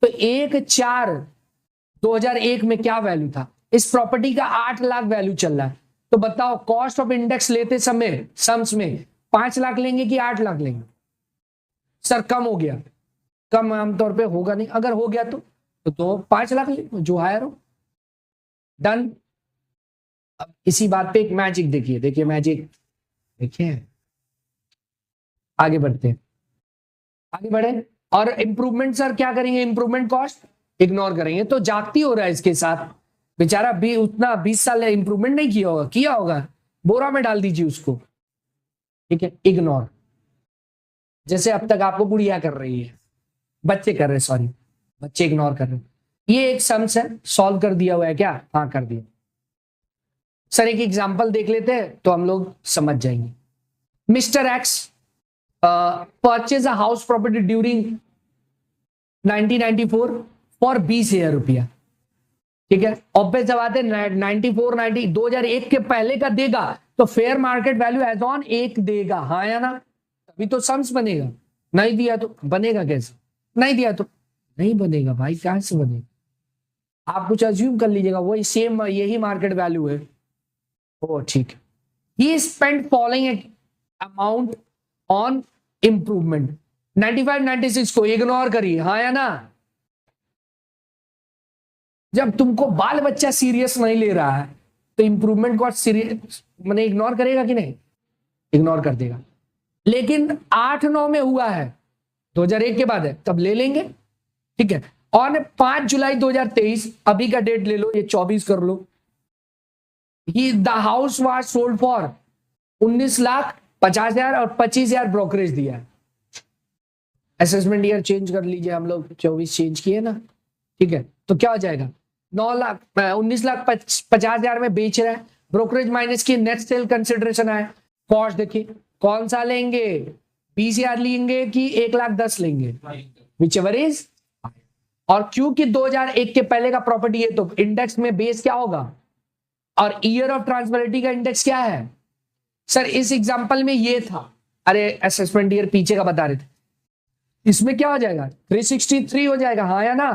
तो 1/4/2001 में क्या वैल्यू था? इस प्रॉपर्टी का 8 लाख वैल्यू चल रहा है, तो बताओ कॉस्ट ऑफ इंडेक्स लेते समय सम्स में 5 लाख लेंगे कि 8 लाख लेंगे? सर कम हो गया, कम आमतौर पे होगा नहीं, अगर हो गया तो 5 लाख ले जो हायर हो। डन। अब इसी बात पे एक मैजिक देखिए, देखिए मैजिक, देखिए आगे बढ़ते हैं, आगे बढ़े। और इंप्रूवमेंट सर क्या करेंगे? इंप्रूवमेंट कॉस्ट इग्नोर करेंगे। तो जागती हो रहा है इसके साथ बेचारा भी, उतना 20 साल इंप्रूवमेंट नहीं किया होगा, किया होगा, बोरा में डाल दीजिए उसको, ठीक है, इग्नोर। जैसे अब तक आपको बुढ़िया कर रही है, बच्चे कर रहे, सॉरी बच्चे इग्नोर कर रहे। ये एक सम्स है, सॉल्व कर दिया हुआ है क्या? हाँ कर दिया। सर एक एग्जांपल देख लेते हैं तो हम लोग समझ जाएंगे। Mister x purchase a house property during 1994 for 20,000 रुपया, ठीक है। ऑब्वियस बात है 2001 के पहले का देगा तो fair market value as on 1 देगा, हाँ या ना? तभी तो सम्स बनेगा। नहीं दिया तो बनेगा कैसे? नहीं दिया तो नहीं बनेगा भाई, कहां से बनेगा? आप कुछ अज्यूम कर लीजिएगा, वही सेम यही मार्केट वैल्यू है। ओ ठीक है। He spend following amount on improvement. 95-96 को इग्नोर करिए, हाँ या ना? जब तुमको बाल बच्चा सीरियस नहीं ले रहा है तो इंप्रूवमेंट को सीरियस मैंने इग्नोर करेगा कि नहीं? इग्नोर कर देगा। लेकिन 8-9 में हुआ है, 2001 के बाद है, तब ले लेंगे, ठीक है। और 5 जुलाई 2023, अभी का डेट ले लो, ये 24 कर लो। He the house was sold for 19,50,000 और 25,000 ब्रोकरेज दिया। असेसमेंट ईयर चेंज कर लीजिए, हम लोग 24 चेंज किए ना, ठीक है। तो क्या हो जाएगा? 19,50,000 में बेच रहा है, ब्रोकरेज माइनस की नेट सेल कंसिडरेशन आए, कॉस्ट देखिए कौन सा लेंगे, 20,000 लेंगे कि 1,10,000 लेंगे, विच एवर इज। और क्योंकि 2001 के पहले का प्रॉपर्टी है तो इंडेक्स में बेस क्या होगा, और ईयर ऑफ ट्रांसफरेबिलिटी का इंडेक्स क्या है? सर इस एग्जांपल में ये था, अरे असेसमेंट ईयर पीछे का बता रहे थे, इसमें क्या हो जाएगा? 363 हो जाएगा, हाँ या ना?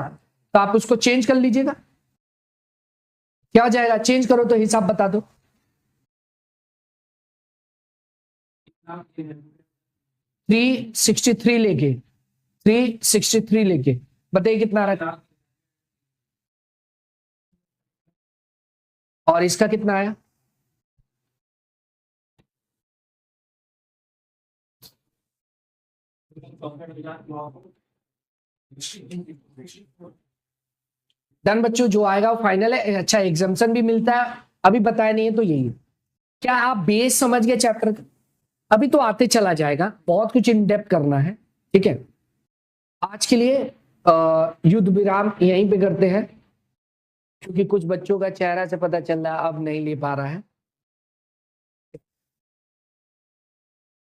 तो आप उसको चेंज कर लीजिएगा, क्या हो जाएगा? चेंज करो तो हिसाब बता दो। 363 लेके 363 लेके बताइए कितना रहा, और इसका कितना आया? डन बच्चों, जो आएगा वो फाइनल है। अच्छा एग्जाम्पशन भी मिलता है, अभी बताया नहीं है तो यही है। क्या आप बेस समझ गए चैप्टर का? अभी तो आते चला जाएगा, बहुत कुछ इन डेप्थ करना है, ठीक है। आज के लिए युद्ध विराम यहीं पे करते हैं, क्योंकि कुछ बच्चों का चेहरा से पता चल रहा है अब नहीं ले पा रहा है।